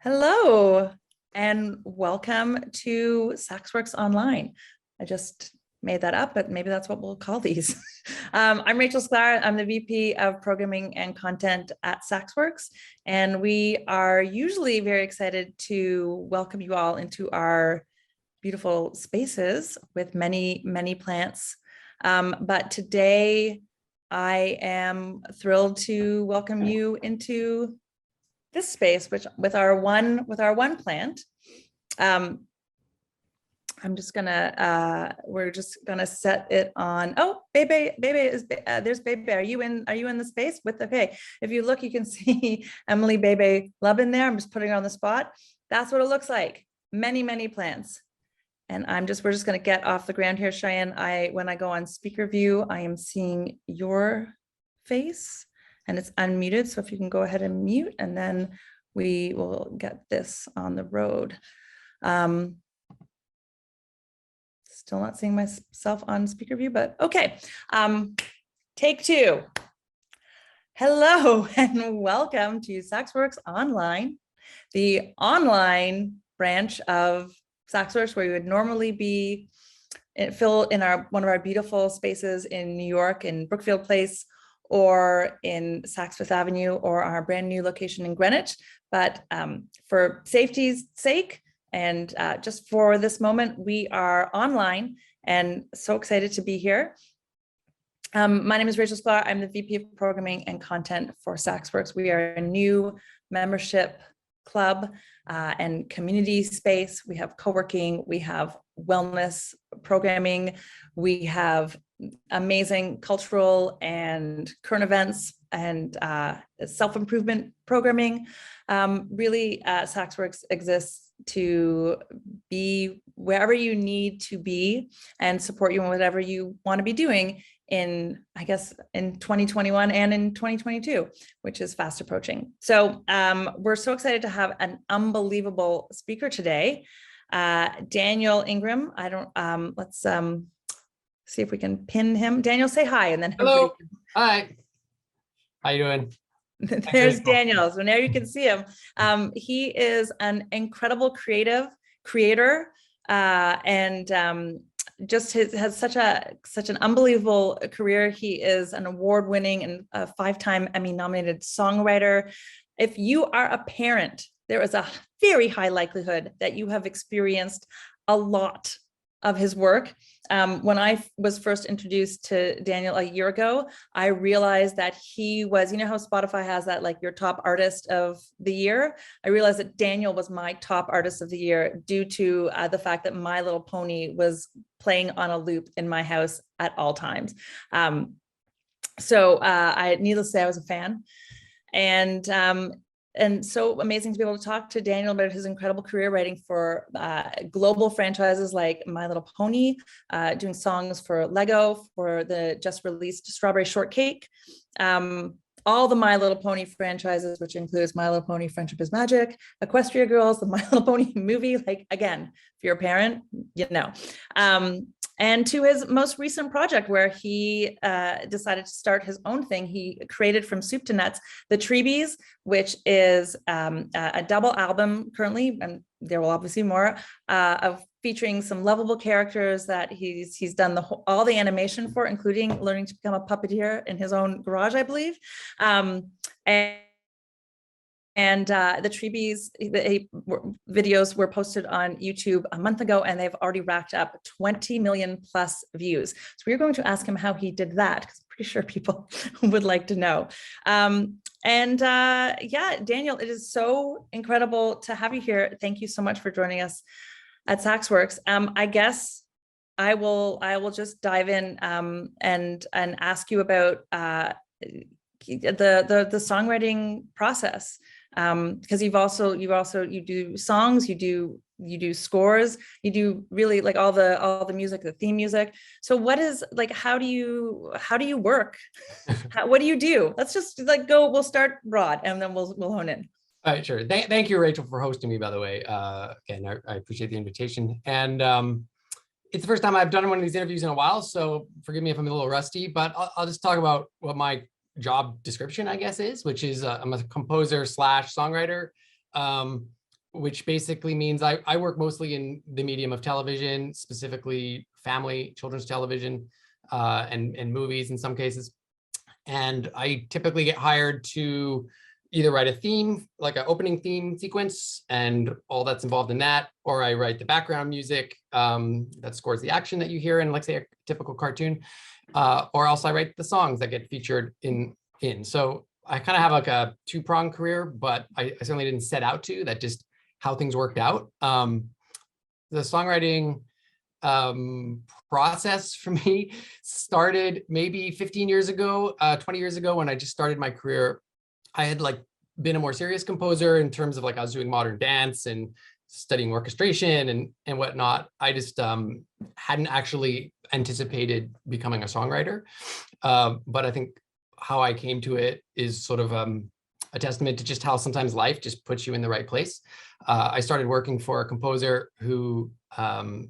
Hello, and welcome to SaksWorks Online. I just made that up, but maybe that's what we'll call these. I'm Rachel Sklar. I'm the VP of Programming and Content at SaksWorks, and we are usually very excited to welcome you all into our beautiful spaces with many, many plants. But today, I am thrilled to welcome you into this space, which with our one plant. I'm just gonna we're just gonna set it on. Oh, Bebe is there's Bebe. Are you in the space with? Okay, if you look, you can see Emily Bebe Love in there. I'm just putting her on the spot. That's what it looks like. Many plants. And we're just gonna get off the ground here, Cheyenne. When I go on speaker view, I am seeing your face and it's unmuted. So if you can go ahead and mute, and then we will get this on the road. Still not seeing myself on speaker view, but okay. Take two. Hello and welcome to SaksWorks Online, the online branch of SaksWorks, where you would normally be one of our beautiful spaces in New York in Brookfield Place, or in Saks Fifth Avenue, or our brand new location in Greenwich. But for safety's sake, and just for this moment, we are online and so excited to be here. My name is Rachel Sklar. I'm the VP of Programming and Content for SaksWorks. We are a new membership club and community space. We have co-working, we have wellness programming, we have amazing cultural and current events and self-improvement programming. Really, SaksWorks exists to be wherever you need to be and support you in whatever you want to be doing in 2021 and in 2022, which is fast approaching. So we're so excited to have an unbelievable speaker today, Daniel Ingram. Let's see if we can pin him. Daniel, say hi, and then hello. Hi. How you doing? There's Daniel. So now you can see him. He is an incredible creator, and just has such an unbelievable career. He is an award-winning and a 5-time Emmy-nominated songwriter. If you are a parent, there is a very high likelihood that you have experienced a lot of his work. When I was first introduced to Daniel a year ago, I realized that he was, you know how Spotify has that, like, your top artist of the year? I realized that Daniel was my top artist of the year due to the fact that My Little Pony was playing on a loop in my house at all times. Needless to say, I was a fan. And so amazing to be able to talk to Daniel about his incredible career writing for global franchises like My Little Pony, doing songs for Lego, for the just released Strawberry Shortcake, all the My Little Pony franchises, which includes My Little Pony Friendship is Magic, Equestria Girls, the My Little Pony movie. Like, again, if you're a parent, you know. And to his most recent project, where he decided to start his own thing. He created from soup to nuts the Treebees, which is a double album currently, and there will obviously be more, of featuring some lovable characters that he's done all the animation for, including learning to become a puppeteer in his own garage, I believe. And the Treebees videos were posted on YouTube a month ago, and they've already racked up 20 million plus views. So we're going to ask him how he did that, because I'm pretty sure people would like to know. Yeah, Daniel, it is so incredible to have you here. Thank you so much for joining us at SaksWorks. I guess I will just dive in and ask you about the songwriting process. Because you do songs, you do scores, you do really like all the music, the theme music. So what is, like, how do you work? What do you do? Let's just we'll start broad and then we'll hone in. All right, sure. Thank you, Rachel, for hosting me, by the way. Again, I appreciate the invitation. And it's the first time I've done one of these interviews in a while, so forgive me if I'm a little rusty, but I'll just talk about what my job description, I guess, is, which is I'm a composer / songwriter. which basically means I work mostly in the medium of television, specifically family, children's television, and movies in some cases. And I typically get hired to either write a theme, like an opening theme sequence, and all that's involved in that, or I write the background music that scores the action that you hear in, like, say, a typical cartoon, or else I write the songs that get featured in. So I kind of have like a two-pronged career, but I certainly didn't set out to. That just how things worked out. The songwriting process for me started maybe 15 years ago, 20 years ago, when I just started my career. I had like been a more serious composer in terms of like I was doing modern dance and studying orchestration and whatnot. I just hadn't actually anticipated becoming a songwriter. But I think how I came to it is sort of a testament to just how sometimes life just puts you in the right place. I started working for a composer who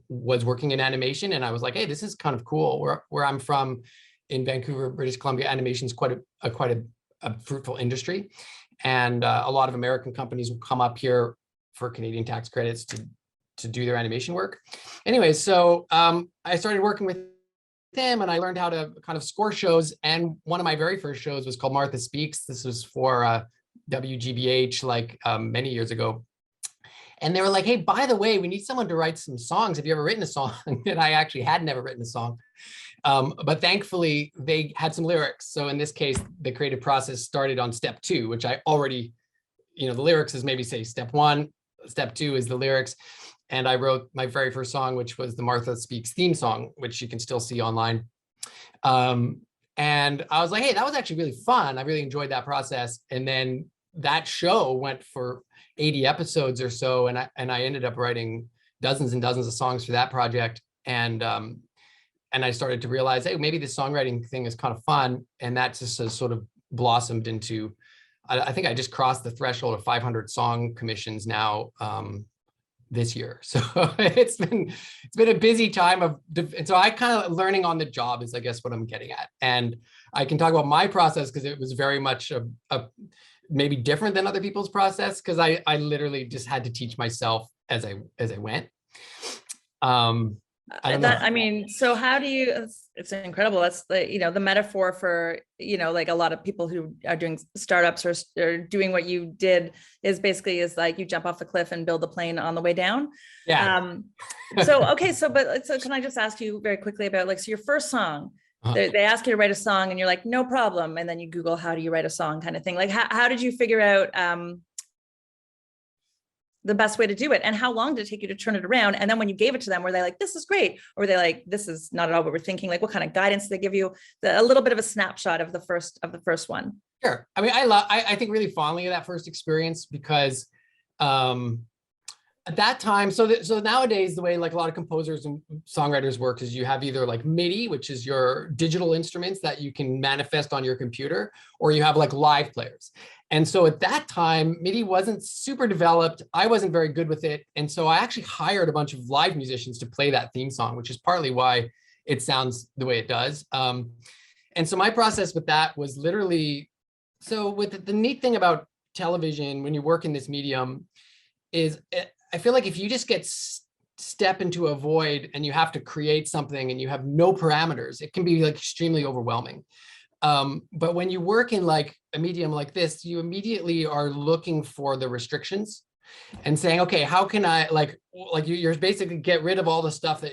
was working in animation, and I was like, hey, this is kind of cool. Where I'm from in Vancouver, British Columbia, animation is quite a fruitful industry. And a lot of American companies will come up here for Canadian tax credits to do their animation work. Anyway, so I started working with him, and I learned how to kind of score shows. And one of my very first shows was called Martha Speaks. This was for WGBH, like many years ago. And they were like, hey, by the way, we need someone to write some songs. Have you ever written a song? And I actually had never written a song. But thankfully, they had some lyrics. So in this case, the creative process started on step 2, which I already, the lyrics is maybe say step 1, step 2 is the lyrics. And I wrote my very first song, which was the Martha Speaks theme song, which you can still see online. And I was like, hey, that was actually really fun. I really enjoyed that process. And then that show went for 80 episodes or so. And I ended up writing dozens and dozens of songs for that project. And I started to realize, hey, maybe this songwriting thing is kind of fun. And that just has sort of blossomed into, I think I just crossed the threshold of 500 song commissions now this year. So it's been a busy time and so I kind of learning on the job is, I guess, what I'm getting at. And I can talk about my process because it was very much a maybe different than other people's process, because I literally just had to teach myself as I went. I mean, so how do you, it's incredible. That's the metaphor for, like a lot of people who are doing startups or doing what you did is basically like you jump off the cliff and build a plane on the way down. Yeah. So can I just ask you very quickly about so your first song, they ask you to write a song and you're like, no problem. And then you Google, how do you write a song kind of thing? Like, how did you figure out, the best way to do it, and how long did it take you to turn it around? And then when you gave it to them, were they like, this is great? Or were they like, this is not at all what we're thinking? Like, what kind of guidance did they give you? A little bit of a snapshot of the first one. Sure. I mean, I think really fondly of that first experience because at that time, so nowadays, the way like a lot of composers and songwriters work is you have either like MIDI, which is your digital instruments that you can manifest on your computer, or you have like live players. And so at that time, MIDI wasn't super developed. I wasn't very good with it. And so I actually hired a bunch of live musicians to play that theme song, which is partly why it sounds the way it does. And so my process with that was literally, so with the neat thing about television, when you work in this medium, is I feel like if you just step into a void and you have to create something and you have no parameters, it can be like extremely overwhelming. But when you work in like a medium like this, you immediately are looking for the restrictions and saying, okay, how can I you're basically get rid of all the stuff that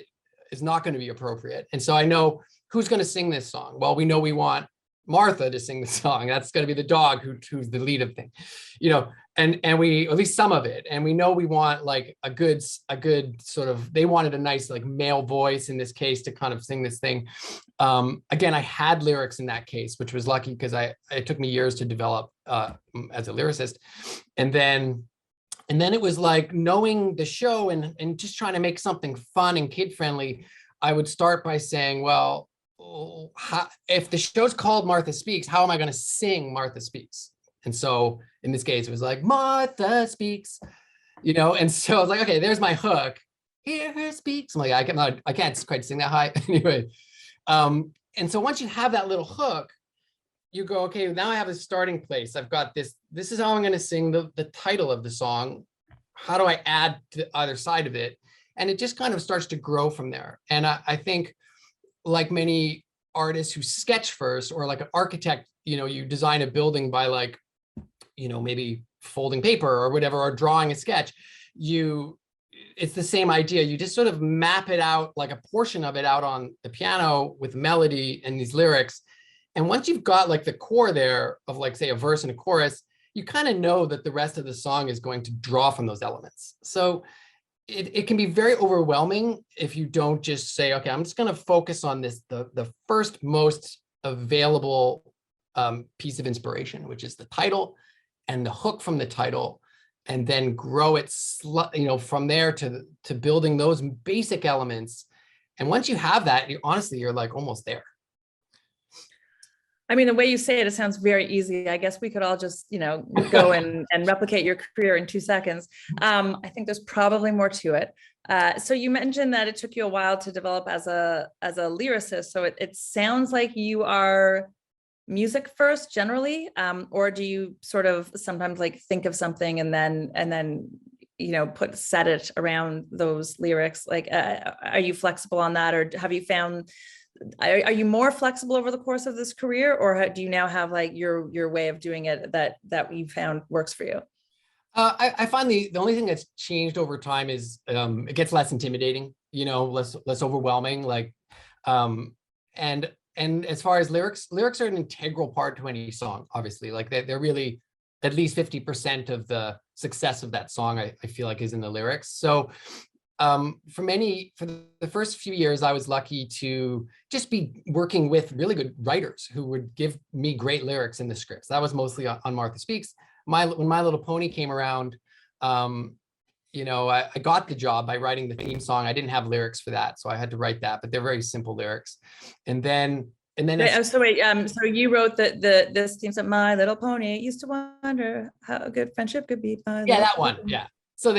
is not going to be appropriate. And so I know who's going to sing this song. Well, we know we want Martha to sing the song. That's going to be the dog who's the lead of thing, and we, at least some of it. And we know we want like a good sort of, they wanted a nice like male voice in this case to kind of sing this thing. Again, I had lyrics in that case, which was lucky because it took me years to develop as a lyricist. And then it was like knowing the show and just trying to make something fun and kid friendly. I would start by saying, well, if the show's called Martha Speaks, how am I going to sing Martha Speaks? And so in this case, it was like, Martha Speaks, and so I was like, okay, there's my hook. Hear her speaks. I'm like, I can't quite sing that high anyway. And so once you have that little hook, you go, okay, now I have a starting place. I've got this is how I'm going to sing the title of the song. how do I add to either side of it? And it just kind of starts to grow from there. And I think, like many artists who sketch first, or like an architect, you design a building by like, maybe folding paper or whatever, or drawing a sketch, it's the same idea. You just sort of map it out, like a portion of it out on the piano with melody and these lyrics. And once you've got like the core there of like, say, a verse and a chorus, you kind of know that the rest of the song is going to draw from those elements. So it can be very overwhelming if you don't just say, okay, I'm just going to focus on this, the first most available piece of inspiration, which is the title and the hook from the title, and then grow it, from there to building those basic elements. And once you have that, you're like almost there. I mean, the way you say it, it sounds very easy. I guess we could all just, go and replicate your career in 2 seconds. I think there's probably more to it. So you mentioned that it took you a while to develop as a lyricist. So it sounds like you are music first generally, or do you sort of sometimes like think of something and then set it around those lyrics? Like, are you flexible on that, or have you found? Are you more flexible over the course of this career, or do you now have like your way of doing it that you found works for you? I find the only thing that's changed over time is it gets less intimidating, less overwhelming. Like, and as far as lyrics are an integral part to any song. Obviously, like they're really at least 50% of the success of that song. I feel like is in the lyrics. So. For the first few years, I was lucky to just be working with really good writers who would give me great lyrics in the scripts. That was mostly on Martha Speaks. When My Little Pony came around, I got the job by writing the theme song. I didn't have lyrics for that, so I had to write that, but they're very simple lyrics. And then so you wrote this theme song, My Little Pony used to wonder how a good friendship could be. That one. Yeah. So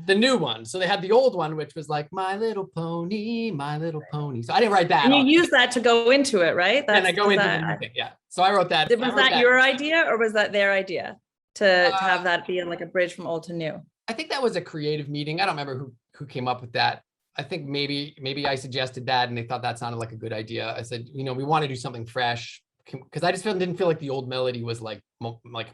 the new one. So they had the old one, which was like My Little Pony, My Little Pony. So I didn't write that. And you use that to go into it, right? And I go into the new thing. Yeah. So I wrote that. Was that your idea, or was that their idea to have that be like a bridge from old to new? I think that was a creative meeting. I don't remember who came up with that. I think maybe I suggested that, and they thought that sounded like a good idea. I said, we want to do something fresh, because I just didn't feel like the old melody was like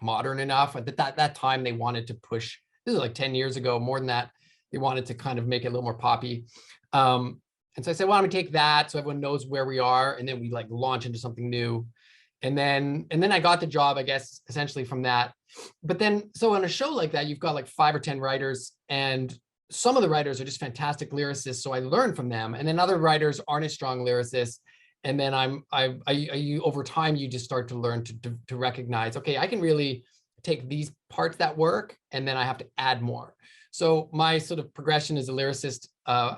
modern enough. At that time, they wanted to push. This is like 10 years ago, more than that. They wanted to kind of make it a little more poppy. And so I said, well, I'm gonna take that so everyone knows where we are. And then we like launch into something new. And then I got the job, I guess, essentially from that. But then, so on a show like that, you've got like 5 or 10 writers, and some of the writers are just fantastic lyricists. So I learned from them. And then other writers aren't as strong lyricists. And then over time, you just start to learn to recognize, okay, I can really take these parts that work, and then I have to add more. So my sort of progression as a lyricist, I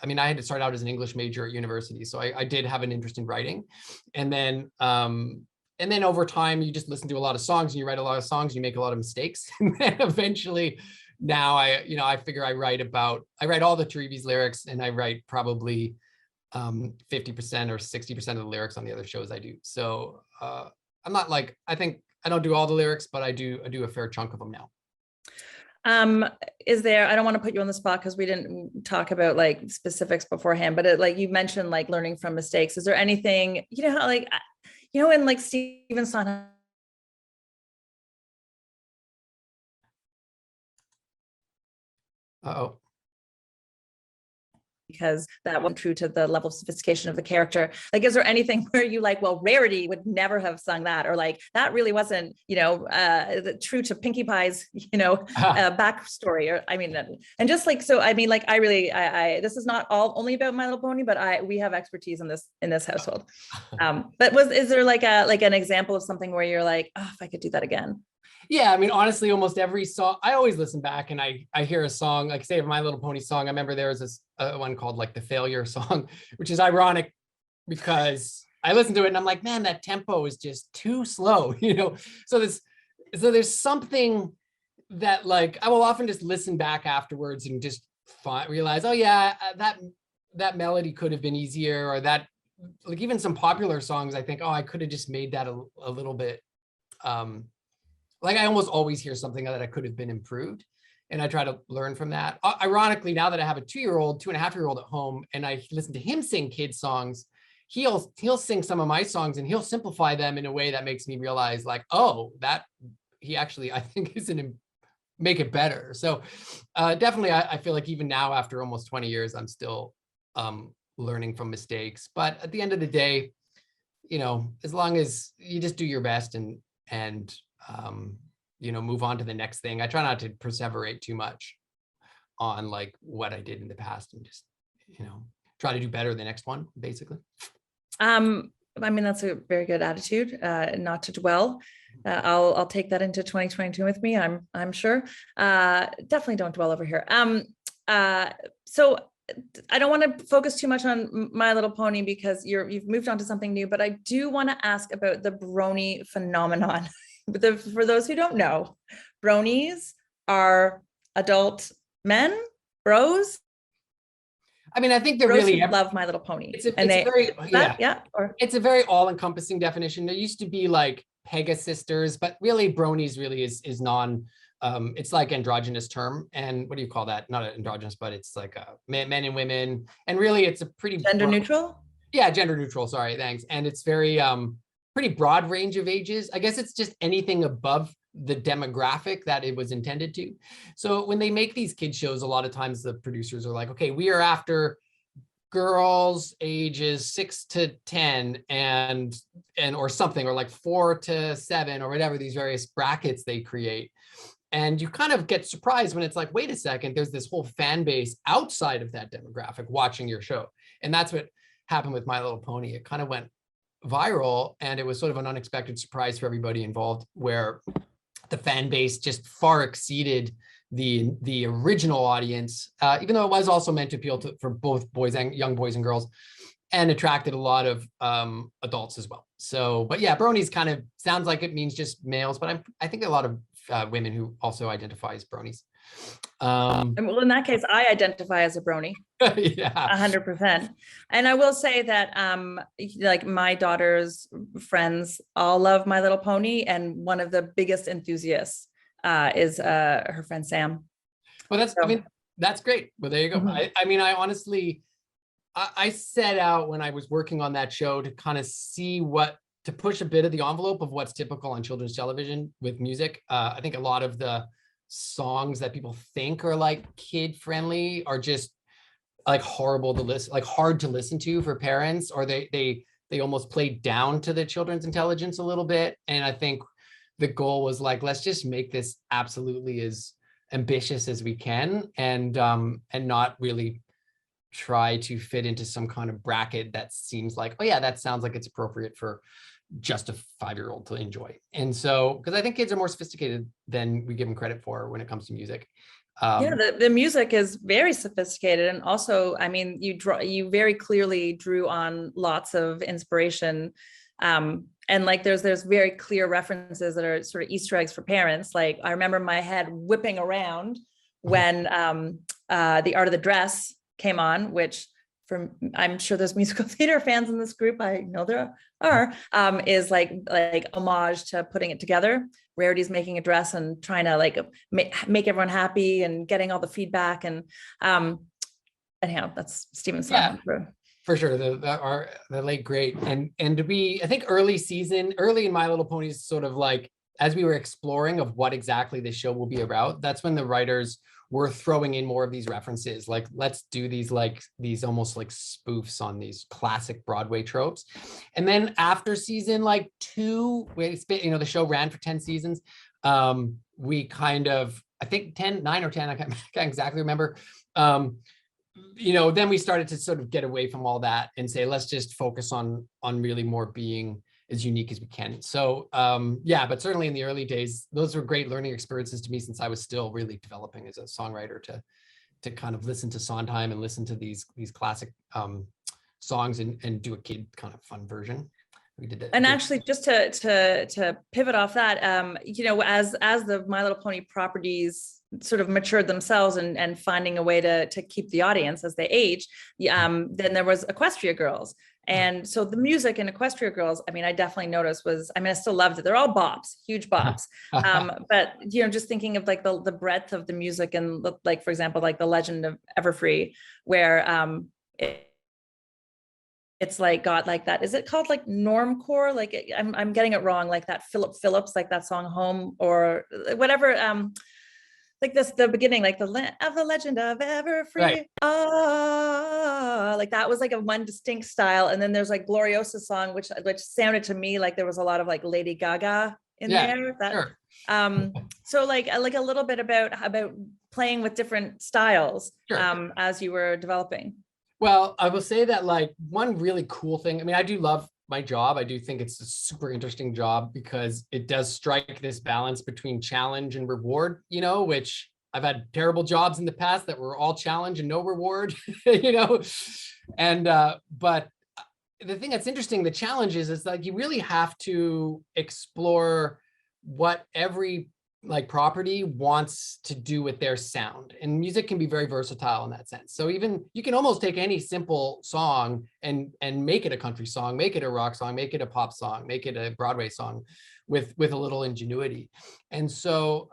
had to start out as an English major at university. So I did have an interest in writing. And then over time, you just listen to a lot of songs and you write a lot of songs, and you make a lot of mistakes. And then eventually now I figure I write all the Treebees lyrics, and I write probably 50% or 60% of the lyrics on the other shows I do. So I'm not like, I don't do all the lyrics, but I do a fair chunk of them now. Is there, I don't want to put you on the spot because we didn't talk about like specifics beforehand, but like you mentioned like learning from mistakes. Is there anything, how like, in like Stephen Sondheim. Uh-oh. Because that wasn't true to the level of sophistication of the character. Like, is there anything where you like, well, Rarity would never have sung that, or like that really wasn't, true to Pinkie Pie's, backstory, or and just like, so I this is not all only about My Little Pony, but we have expertise in this household. But is there like an example of something where you're like, oh, if I could do that again? Yeah, honestly, almost every song, I always listen back and I hear a song, like say My Little Pony song. I remember there was this one called like the Failure song, which is ironic because I listened to it and I'm like, man, that tempo is just too slow, So there's something that like, I will often just listen back afterwards and just realize, oh yeah, that melody could have been easier, or that, like even some popular songs, I think, oh, I could have just made that a little bit, like I almost always hear something that I could have been improved. and I try to learn from that. Ironically, now that I have a 2-year-old, 2.5-year-old at home, and I listen to him sing kids songs, he'll sing some of my songs and he'll simplify them in a way that makes me realize like, oh, that he actually, I think, is make it better. So definitely, I feel like even now, after almost 20 years, I'm still learning from mistakes. But at the end of the day, you know, as long as you just do your best and you know, move on to the next thing. I try not to perseverate too much on like what I did in the past, and just, you know, try to do better the next one, basically. I mean, that's a very good attitude, not to dwell. I'll take that into 2022 with me. I'm sure. Definitely don't dwell over here. So I don't want to focus too much on My Little Pony because you've moved on to something new, but I do want to ask about the brony phenomenon. For those who don't know, bronies are adult men, bros. I mean, I think they're Bros really who love My Little Pony. It's a very all-encompassing definition. There used to be like Pegasisters, but really bronies really is non. It's like androgynous term, and what do you call that? Not androgynous, but it's like men and women, and really it's a pretty gender neutral. Yeah, gender neutral. Sorry, thanks. And it's very pretty broad range of ages. I guess it's just anything above the demographic that it was intended to. So when they make these kid shows, a lot of times the producers are like, okay, we are after girls ages 6 to 10 and or something, or like 4 to 7 or whatever, these various brackets they create. And you kind of get surprised when it's like, wait a second, there's this whole fan base outside of that demographic watching your show. And that's what happened with My Little Pony. It kind of went viral, and it was sort of an unexpected surprise for everybody involved, where the fan base just far exceeded the original audience, even though it was also meant to appeal for both boys and young boys and girls, and attracted a lot of adults as well. So, but yeah, bronies kind of sounds like it means just males, but I think there are a lot of women who also identify as bronies. Well, in that case, I identify as a brony. Yeah, 100%. And I will say that like my daughter's friends all love My Little Pony, and one of the biggest enthusiasts is her friend Sam. Well, I mean, that's great. Well, there you go. Mm-hmm. I mean, I honestly, I set out when I was working on that show to kind of see to push a bit of the envelope of what's typical on children's television with music. I think a lot of the songs that people think are like kid friendly are just like horrible to listen, like hard to listen to for parents, or they almost play down to the children's intelligence a little bit. And I think the goal was like, let's just make this absolutely as ambitious as we can, and not really try to fit into some kind of bracket that seems like, oh yeah, that sounds like it's appropriate for just a 5-year-old to enjoy. And so, because I think kids are more sophisticated than we give them credit for when it comes to music. Yeah, the music is very sophisticated, and also, I mean, you very clearly drew on lots of inspiration, and like there's very clear references that are sort of Easter eggs for parents. Like I remember my head whipping around when The Art of the Dress came on, which I'm sure there's musical theater fans in this group, I know there are, is like homage to Putting It Together. Rarity's making a dress and trying to like make everyone happy and getting all the feedback, and anyhow, that's Stephen Sondheim. Yeah, for sure, the late great, and to be, I think early in My Little Pony's sort of like, as we were exploring of what exactly the show will be about, that's when the writers were throwing in more of these references, like let's do these almost like spoofs on these classic Broadway tropes. And then after season like 2, the show ran for 10 seasons. We kind of, I think 9 or 10, I can't exactly remember. Then we started to sort of get away from all that and say, let's just focus on really more being as unique as we can. So yeah, but certainly in the early days, those were great learning experiences to me, since I was still really developing as a songwriter, to kind of listen to Sondheim and listen to these classic songs and do a kid kind of fun version. We did that. And actually, just to pivot off that, as the My Little Pony properties sort of matured themselves and finding a way to keep the audience as they age, then there was Equestria Girls. And so the music in Equestria Girls, I mean, I definitely noticed I still loved it. They're all bops, huge bops. But, just thinking of like the breadth of the music and like, for example, like the Legend of Everfree, where it's like got like that, is it called like normcore? Like I'm getting it wrong, like that Philip Phillips, like that song Home or whatever. Like this, the beginning, like the Legend of Everfree. Right. Like that was like a one distinct style. And then there's like Gloriosa song, which sounded to me like there was a lot of like Lady Gaga in there. Sure. So like a little bit about playing with different styles Sure. as you were developing. Well, I will say that like one really cool thing, I mean, I do love my job. I do think it's a super interesting job because it does strike this balance between challenge and reward, which I've had terrible jobs in the past that were all challenge and no reward, and but the thing that's interesting, the challenge is like you really have to explore what every like property wants to do with their sound, and music can be very versatile in that sense. So even you can almost take any simple song and make it a country song, make it a rock song, make it a pop song, make it a Broadway song with a little ingenuity. And so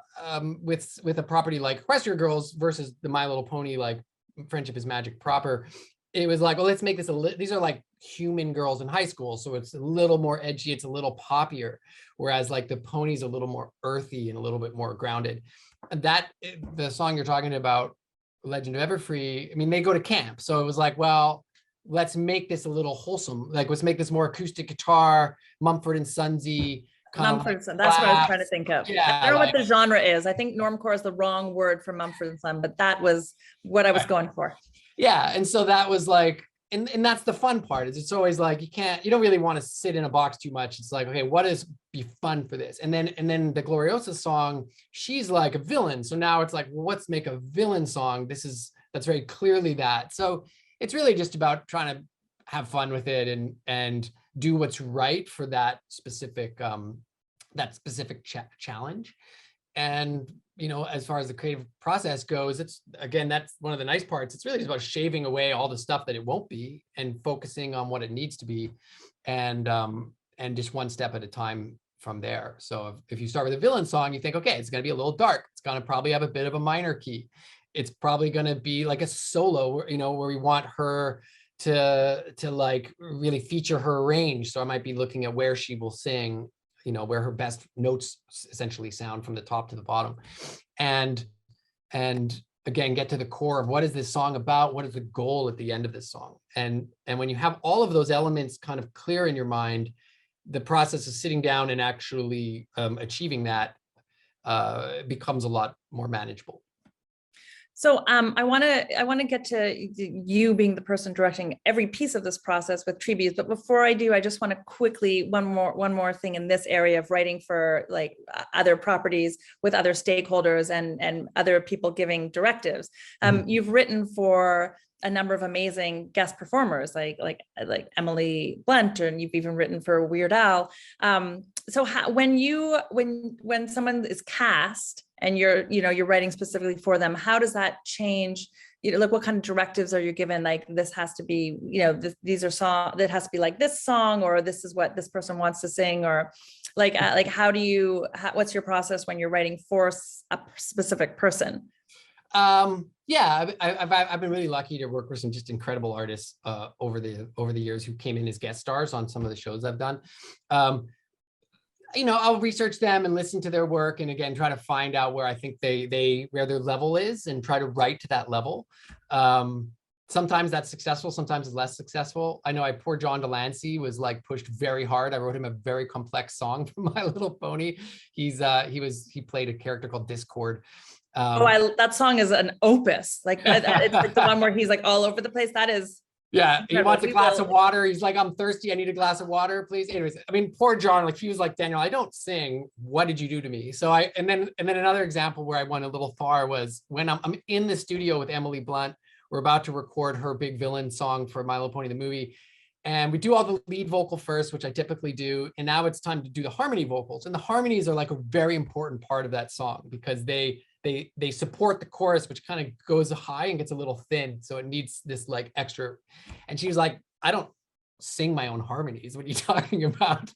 with a property like Equestria Girls versus the My Little Pony, like Friendship is Magic proper, it was like, well, let's make this these are like human girls in high school, so it's a little more edgy, it's a little poppier, whereas like the Pony's a little more earthy and a little bit more grounded. And that the song you're talking about, Legend of Everfree, I mean, they go to camp, so it was like, well, let's make this a little wholesome, like let's make this more acoustic guitar, Mumford and Sonsy. Mumford and Son, that's what I was trying to think of. Yeah, I don't know what the genre is. I think normcore is the wrong word for Mumford and Son, but that was what I was going for. Yeah, and so that was like, and that's the fun part, is it's always like you don't really want to sit in a box too much. It's like, okay, what is be fun for this? And then the Gloriosa song, she's like a villain. So now it's like, well, let's make a villain song. That's very clearly that. So it's really just about trying to have fun with it and do what's right for that specific challenge. And as far as the creative process goes, it's again, that's one of the nice parts. It's really just about shaving away all the stuff that it won't be and focusing on what it needs to be, and just one step at a time from there. So if you start with a villain song, you think, okay, it's going to be a little dark. It's going to probably have a bit of a minor key. It's probably going to be like a solo, where we want her to like really feature her range. So I might be looking at where she will sing, where her best notes essentially sound from the top to the bottom, and again, get to the core of what is this song about? What is the goal at the end of this song? And when you have all of those elements kind of clear in your mind, the process of sitting down and actually achieving that becomes a lot more manageable. So I want to get to you being the person directing every piece of this process with Treebees. But before I do, I just want to quickly one more thing in this area of writing for like other properties with other stakeholders and other people giving directives. You've written for a number of amazing guest performers like Emily Blunt, and you've even written for Weird Al. So when someone is cast and you're writing specifically for them, how does that change? Like what kind of directives are you given? Like this has to be, these are song that has to be like this song, or this is what this person wants to sing, or like what's your process when you're writing for a specific person? Yeah, I've been really lucky to work with some just incredible artists over the years who came in as guest stars on some of the shows I've done. I'll research them and listen to their work, and again, try to find out where I think where their level is, and try to write to that level. Sometimes that's successful, sometimes it's less successful. I know poor John Delancey was like pushed very hard. I wrote him a very complex song for My Little Pony. He played a character called Discord. That song is an opus. Like it's like the one where he's like all over the place. That is. Yeah, he wants a glass of water. He's like, I'm thirsty. I need a glass of water, please. Anyways, I mean, poor John, like he was like, Daniel, I don't sing. What did you do to me? So and then another example where I went a little far was when I'm in the studio with Emily Blunt. We're about to record her big villain song for My Little Pony, the movie. And we do all the lead vocal first, which I typically do. And now it's time to do the harmony vocals. And the harmonies are like a very important part of that song because they support the chorus, which kind of goes high and gets a little thin. So it needs this like extra. And she was like, I don't sing my own harmonies. What are you talking about?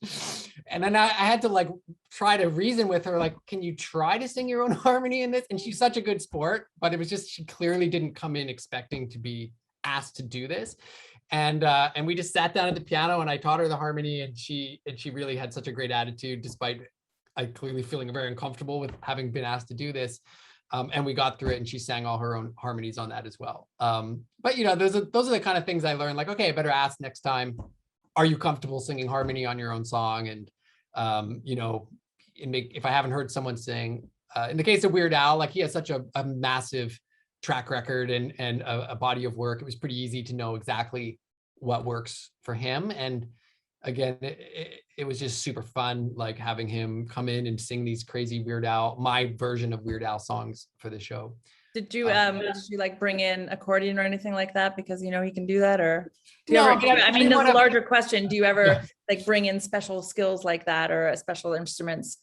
And then I had to like try to reason with her, like, can you try to sing your own harmony in this? And she's such a good sport, but it was just, she clearly didn't come in expecting to be asked to do this. And we just sat down at the piano and I taught her the harmony, and she really had such a great attitude, despite I clearly feeling very uncomfortable with having been asked to do this. And we got through it, and she sang all her own harmonies on that as well. But you know, those are the kind of things I learned, like, okay, I better ask next time, are you comfortable singing harmony on your own song? And you know, if I haven't heard someone sing, in the case of Weird Al, like he has such a massive track record and a body of work, it was pretty easy to know exactly what works for him. And again, it was just super fun, like having him come in and sing these crazy Weird Al, my version of Weird Al songs for the show. Did you like bring in accordion or anything like that, because you know he can do that? Or do you No, ever, I mean, there's a larger question. Do you ever Yeah. like bring in special skills like that, or special instruments?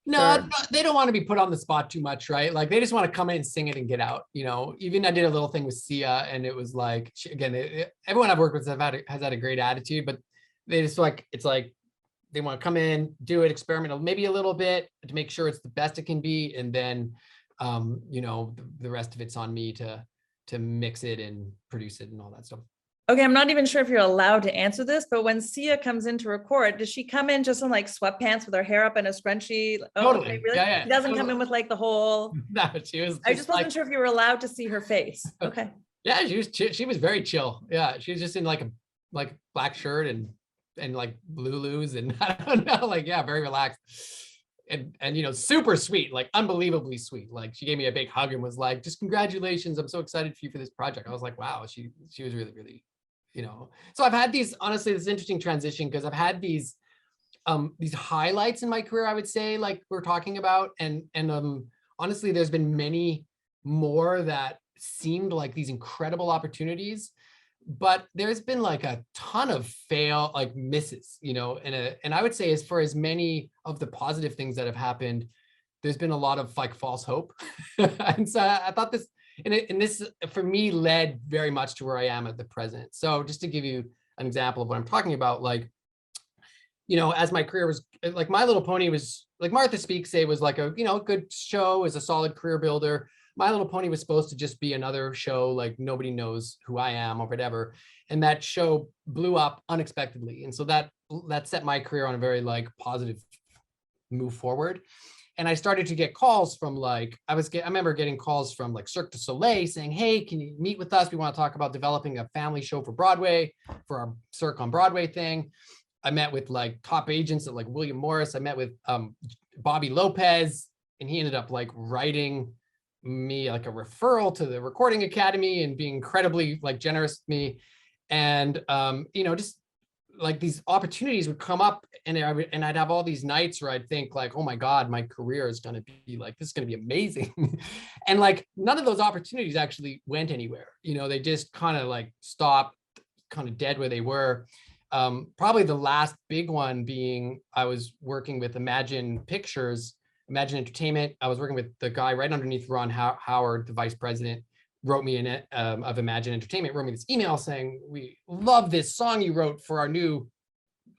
No, they don't want to be put on the spot too much, right? Like they just want to come in and sing it and get out. You know, even I did a little thing with Sia, and it was like, everyone I've worked with has had a great attitude, but they just like, it's like they want to come in, do it, experiment maybe a little bit to make sure it's the best it can be, and then you know, the rest of it's on me to mix it and produce it and all that stuff. Okay, I'm not even sure if you're allowed to answer this, but when Sia comes in to record, does she come in just in like sweatpants with her hair up and a scrunchie? Oh, Totally. okay, really? Yeah. She doesn't come in with like the whole. No, she was. I just wasn't sure if you were allowed to see her face. Okay. Yeah, she was very chill. Yeah, she was just in like a black shirt and like Lulus, and I don't know, like, yeah, very relaxed. And you know, super sweet, like unbelievably sweet. Like she gave me a big hug and was like, just congratulations, I'm so excited for you for this project. I was like, wow, she was really, really, you know. So I've had these, honestly, this interesting transition, because I've had these highlights in my career, I would say, like we're talking about, and honestly, there's been many more that seemed like these incredible opportunities, but there's been like a ton of misses, you know, and I would say, as for as many of the positive things that have happened, there's been a lot of like false hope. And so I thought this, and this for me led very much to where I am at the present. So just to give you an example of what I'm talking about, like, you know, as my career was like, My Little Pony was like, Martha Speaks Say was like a, you know, good show, as a solid career builder. My Little Pony was supposed to just be another show, like nobody knows who I am or whatever. And that show blew up unexpectedly. And so that set my career on a very like positive move forward. And I started to get calls from like, I remember getting calls from like Cirque du Soleil saying, hey, can you meet with us? We want to talk about developing a family show for Broadway, for our Cirque on Broadway thing. I met with like top agents at like William Morris. I met with Bobby Lopez, and he ended up like writing me like a referral to the Recording Academy and being incredibly like generous with me. And you know, just like these opportunities would come up, and I'd have all these nights where I'd think like, oh my God, my career is going to be like, this is going to be amazing. And like none of those opportunities actually went anywhere. You know, they just kind of like stopped, kind of dead where they were. Probably the last big one being, I was working with Imagine Entertainment. I was working with the guy right underneath Ron Howard, the vice president, wrote me of Imagine Entertainment, wrote me this email saying, we love this song you wrote for our new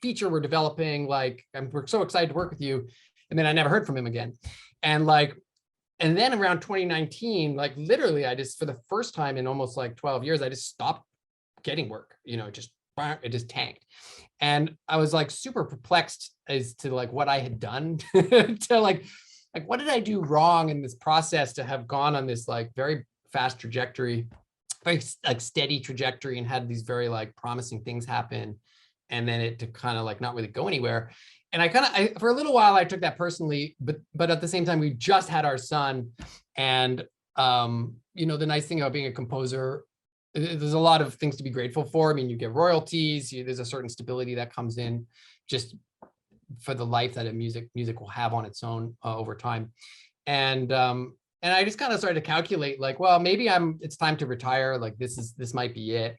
feature we're developing. Like, we're so excited to work with you. And then I never heard from him again. And then around 2019, like literally, I just, for the first time in almost like 12 years, I just stopped getting work, you know, it just tanked. And I was like super perplexed as to like what I had done to like what did I do wrong in this process to have gone on this like very fast trajectory, very like steady trajectory, and had these very like promising things happen, and then it to kind of like not really go anywhere. And I for a little while I took that personally, but at the same time we just had our son, and you know, the nice thing about being a composer, there's a lot of things to be grateful for. I mean, you get royalties, there's a certain stability that comes in just for the life that a music will have on its own over time. And I just kind of started to calculate like, well, maybe it's time to retire. Like this might be it.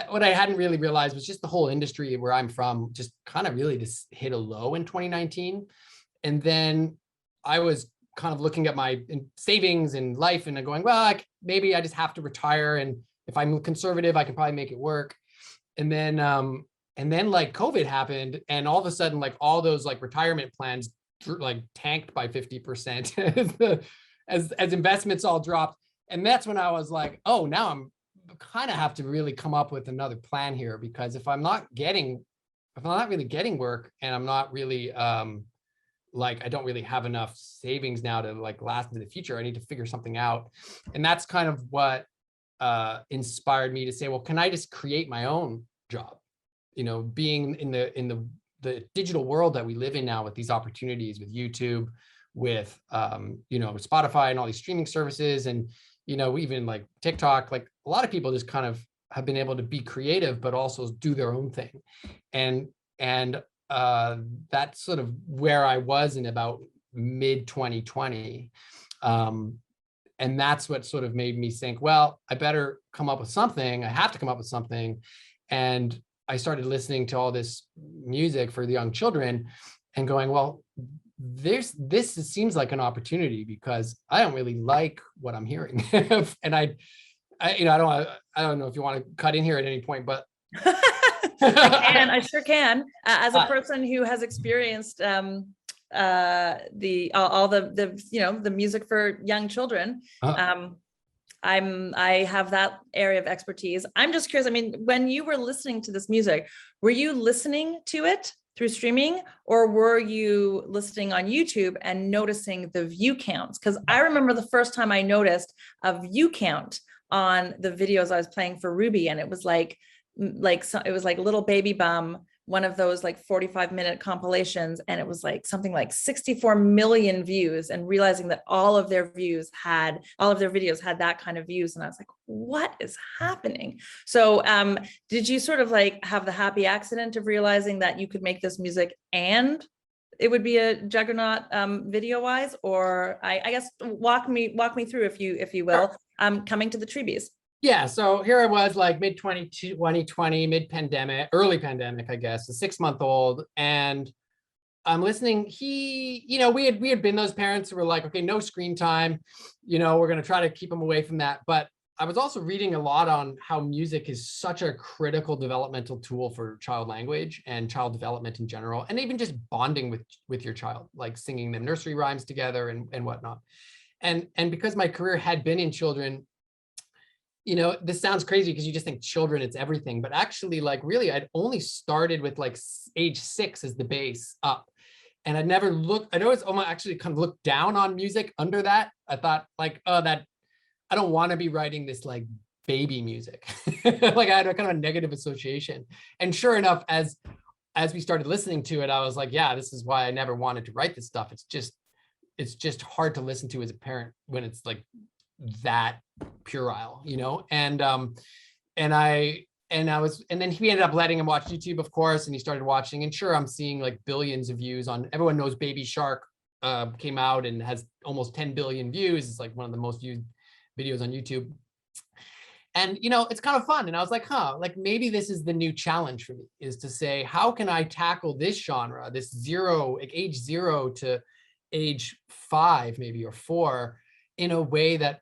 What I hadn't really realized was just the whole industry where I'm from just kind of really just hit a low in 2019. And then I was kind of looking at my savings and life and going, well, maybe I just have to retire. And if I'm conservative, I can probably make it work. And then And then like COVID happened, and all of a sudden, like all those like retirement plans like tanked by 50% as investments all dropped. And that's when I was like, oh, now I'm kind of have to really come up with another plan here, because if I'm not really getting work, and I'm not really like I don't really have enough savings now to like last into the future, I need to figure something out. And that's kind of what inspired me to say, well, can I just create my own job? You know, being in the digital world that we live in now, with these opportunities with YouTube, with you know, Spotify and all these streaming services, and you know, even like TikTok, like a lot of people just kind of have been able to be creative but also do their own thing. And that's sort of where I was in about mid 2020. And that's what sort of made me think, well, I better come up with something. I have to come up with something. And I started listening to all this music for the young children and going, well, this seems like an opportunity, because I don't really like what I'm hearing. And I you know, I don't know if you want to cut in here at any point, but I sure can. As a person who has experienced all the you know, the music for young children, I have that area of expertise. I'm just curious. I mean, when you were listening to this music, were you listening to it through streaming, or were you listening on YouTube and noticing the view counts? Because I remember the first time I noticed a view count on the videos I was playing for Ruby, and it was like it was like Little Baby Bum, one of those like 45-minute compilations, and it was like something like 64 million views, and realizing that all of their videos had that kind of views. And I was like, what is happening? So did you sort of like have the happy accident of realizing that you could make this music and it would be a juggernaut video wise? Or I guess walk me through, if you will, coming to the Treebees. Yeah, so here I was, like mid 2020, mid-pandemic, early pandemic, I guess, a 6-month-old, and I'm listening. You know, we had been those parents who were like, okay, no screen time, you know, we're gonna try to keep them away from that. But I was also reading a lot on how music is such a critical developmental tool for child language and child development in general, and even just bonding with your child, like singing them nursery rhymes together and whatnot. And because my career had been in children, you know, this sounds crazy because you just think children, it's everything. But actually, like really, I'd only started with like age 6 as the base up. And I'd never looked, I'd always actually kind of looked down on music under that. I thought like, oh, that I don't want to be writing this like baby music. Like I had a kind of a negative association. And sure enough, as we started listening to it, I was like, yeah, this is why I never wanted to write this stuff. It's just hard to listen to as a parent when it's like that puerile, you know. And then we ended up letting him watch YouTube, of course, and he started watching, and sure, I'm seeing like billions of views on, everyone knows Baby Shark came out and has almost 10 billion views. It's like one of the most viewed videos on YouTube. And you know, it's kind of fun. And I was like, like maybe this is the new challenge for me, is to say, how can I tackle this genre, this age 0 to age 5 maybe, or 4, in a way that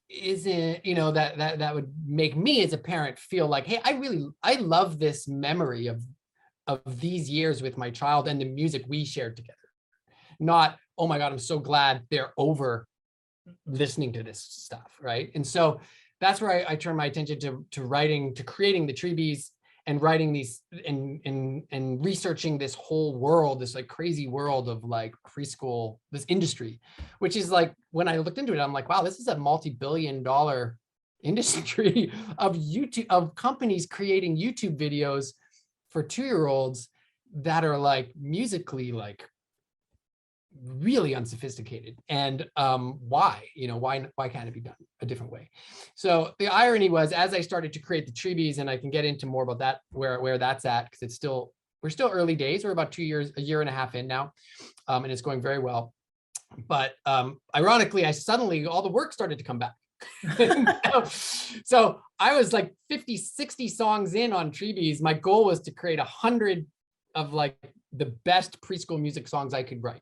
isn't, you know, that would make me as a parent feel like, hey, I love this memory of these years with my child and the music we shared together. Not, oh my God, I'm so glad they're over listening to this stuff, right? And so that's where I turn my attention to writing, to creating the Treebees, and writing these and researching this whole world, this like crazy world of like preschool, this industry, which is like, when I looked into it, I'm like, wow, this is a multi-billion-dollar industry of YouTube, of companies creating YouTube videos for 2-year-olds that are like musically like really unsophisticated. And why can't it be done a different way? So the irony was, as I started to create the Treebees, and I can get into more about that, where that's at, because we're still early days. We're about 2 years, a year and a half in now, and it's going very well. But ironically, all the work started to come back. So I was like 50, 60 songs in on Treebees. My goal was to create 100 of like the best preschool music songs I could write,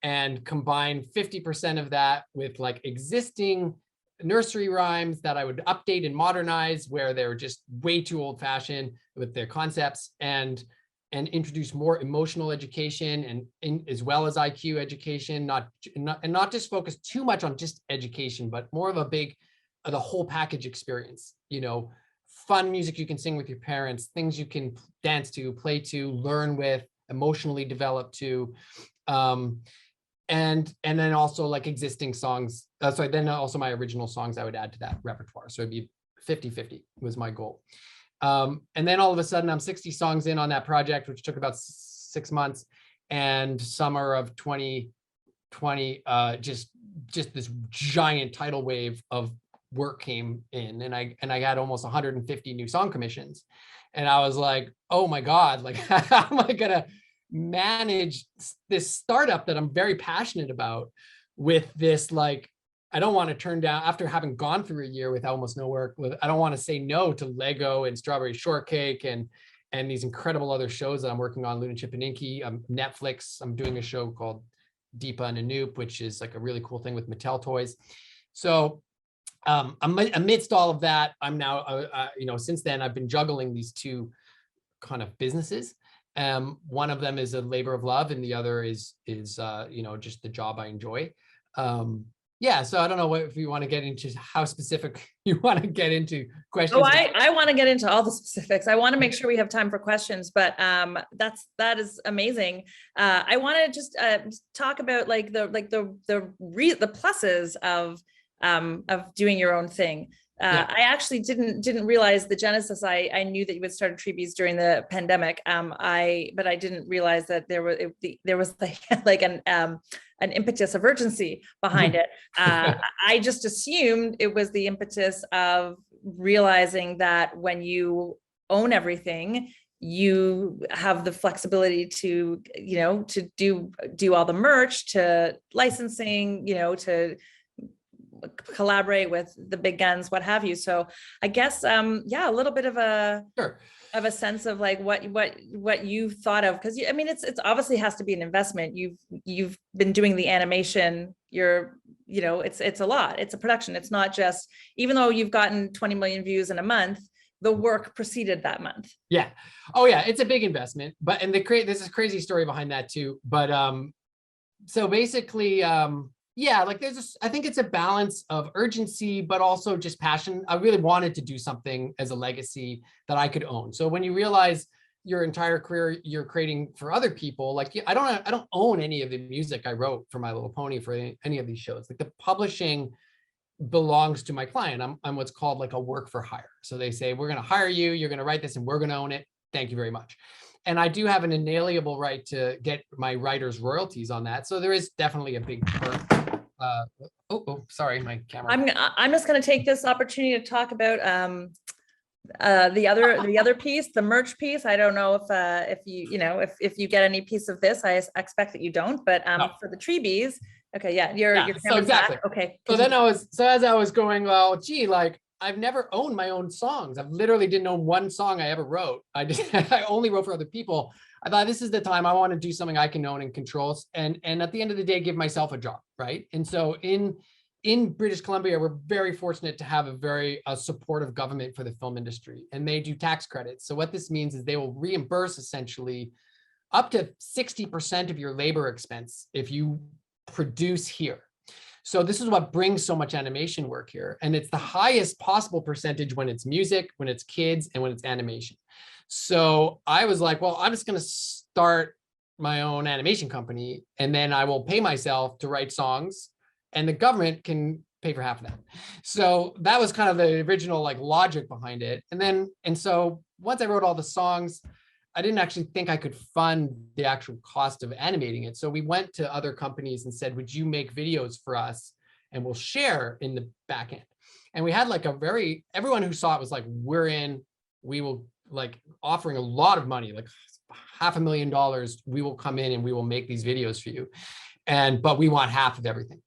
and combine 50% of that with like existing nursery rhymes that I would update and modernize where they were just way too old fashioned with their concepts, and introduce more emotional education and as well as IQ education, not just focus too much on just education, but more of the whole package experience, fun music you can sing with your parents, things you can dance to, play to, learn with, emotionally develop to, and then also like existing songs. Then also my original songs I would add to that repertoire. So it'd be 50-50 was my goal. And then all of a sudden I'm 60 songs in on that project, which took about 6 months, and summer of 2020, just this giant tidal wave of work came in, and I had almost 150 new song commissions. And I was like, oh my God, like, how am I gonna manage this startup that I'm very passionate about with this, like, I don't want to turn down, after having gone through a year with almost no work, I don't want to say no to Lego and Strawberry Shortcake and these incredible other shows that I'm working on, Luna Chip and Inky, Netflix. I'm doing a show called Deepa and Anoop, which is like a really cool thing with Mattel toys. So amidst all of that, I'm now, since then I've been juggling these two kind of businesses. One of them is a labor of love, and the other is just the job I enjoy. Yeah, so I don't know if you want to get into how specific you want to get into questions. Oh, I want to get into all the specifics. I want to make sure we have time for questions, but that is amazing. I want to just talk about like the pluses of doing your own thing. Yeah. I actually didn't realize the genesis. I knew that you had started Treebees during the pandemic. But I didn't realize that there was like an impetus of urgency behind it. I just assumed it was the impetus of realizing that when you own everything, you have the flexibility to do all the merch, to licensing, to collaborate with the big guns, what have you. So I guess a little bit of a Sure. of a sense of like what you thought of, because it's obviously has to be an investment. You've been doing the animation, it's a lot, it's a production. It's not just, even though you've gotten 20 million views in a month, the work preceded that month. Yeah. Oh yeah, it's a big investment, but there's this crazy story behind that too. But so basically like I think it's a balance of urgency, but also just passion. I really wanted to do something as a legacy that I could own. So when you realize your entire career you're creating for other people, like I don't own any of the music I wrote for My Little Pony, for any of these shows. Like the publishing belongs to my client. I'm what's called like a work for hire. So they say, we're going to hire you, you're going to write this, and we're going to own it. Thank you very much. And I do have an inalienable right to get my writer's royalties on that. So there is definitely a big perk. Sorry, my camera. I'm just going to take this opportunity to talk about the other piece, the merch piece. I don't know if you get any piece of this. I expect that you don't, but No. For the Treebees, okay, your camera's so exactly back. Okay. So then as I was going, well, gee, like I've never owned my own songs. I've literally didn't own one song I ever wrote. I only wrote for other people. I thought this is the time I want to do something I can own and control, and at the end of the day, give myself a job, right? And so in British Columbia, we're very fortunate to have a very supportive government for the film industry, and they do tax credits. So what this means is they will reimburse essentially up to 60% of your labor expense if you produce here. So this is what brings so much animation work here. And it's the highest possible percentage when it's music, when it's kids, and when it's animation. So I was like, well, I'm just going to start my own animation company, and then I will pay myself to write songs, and the government can pay for half of that. So that was kind of the original like logic behind it. And so once I wrote all the songs, I didn't actually think I could fund the actual cost of animating it. So we went to other companies and said, would you make videos for us, and we'll share in the back end. And we had like everyone who saw it was like, we're in, we will, like offering a lot of money, like $500,000. We will come in and we will make these videos for you. But we want half of everything.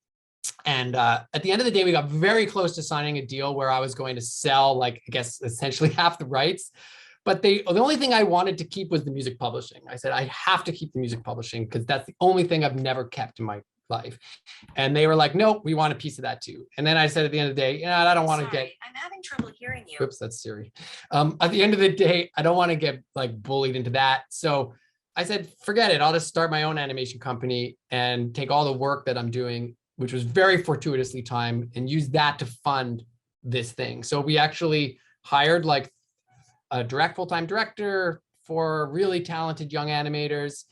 And at the end of the day, we got very close to signing a deal where I was going to sell, like, I guess, essentially half the rights. But the only thing I wanted to keep was the music publishing. I said, I have to keep the music publishing because that's the only thing I've never kept in my life. And they were like, nope, we want a piece of that too. And then I said at the end of the day, I don't want to get, I'm having trouble hearing you. Oops, that's Siri. At the end of the day, I don't want to get like bullied into that. So I said, forget it. I'll just start my own animation company and take all the work that I'm doing, which was very fortuitously timed, and use that to fund this thing. So we actually hired like a full-time director for really talented young animators.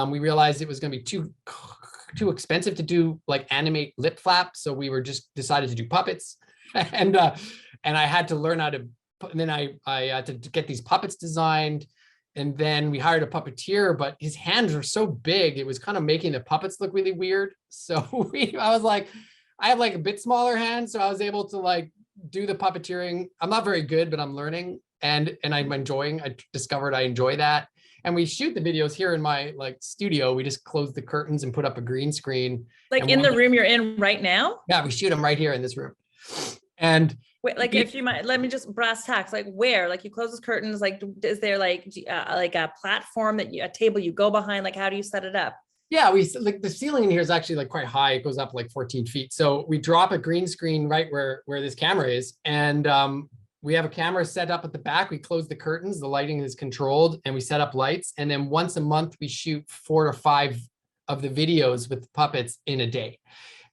We realized it was going to be too expensive to do like animate lip flap, so we were just decided to do puppets, and I had to learn how to. And then I had to get these puppets designed, and then we hired a puppeteer, but his hands were so big, it was kind of making the puppets look really weird. So I was like, I have like a bit smaller hands, so I was able to like do the puppeteering. I'm not very good, but I'm learning, and I'm enjoying. I discovered I enjoy that. And we shoot the videos here in my like studio. We just close the curtains and put up a green screen. Like in the room you're in right now? Yeah, we shoot them right here in this room. And wait, like if you might, let me just brass tacks, like where, like you close the curtains, like is there like a platform that a table you go behind? Like how do you set it up? Yeah, we like the ceiling in here is actually like quite high. It goes up like 14 feet. So we drop a green screen right where this camera is. And we have a camera set up at the back. We close the curtains, the lighting is controlled, and we set up lights. And then once a month, we shoot 4 to 5 of the videos with puppets in a day.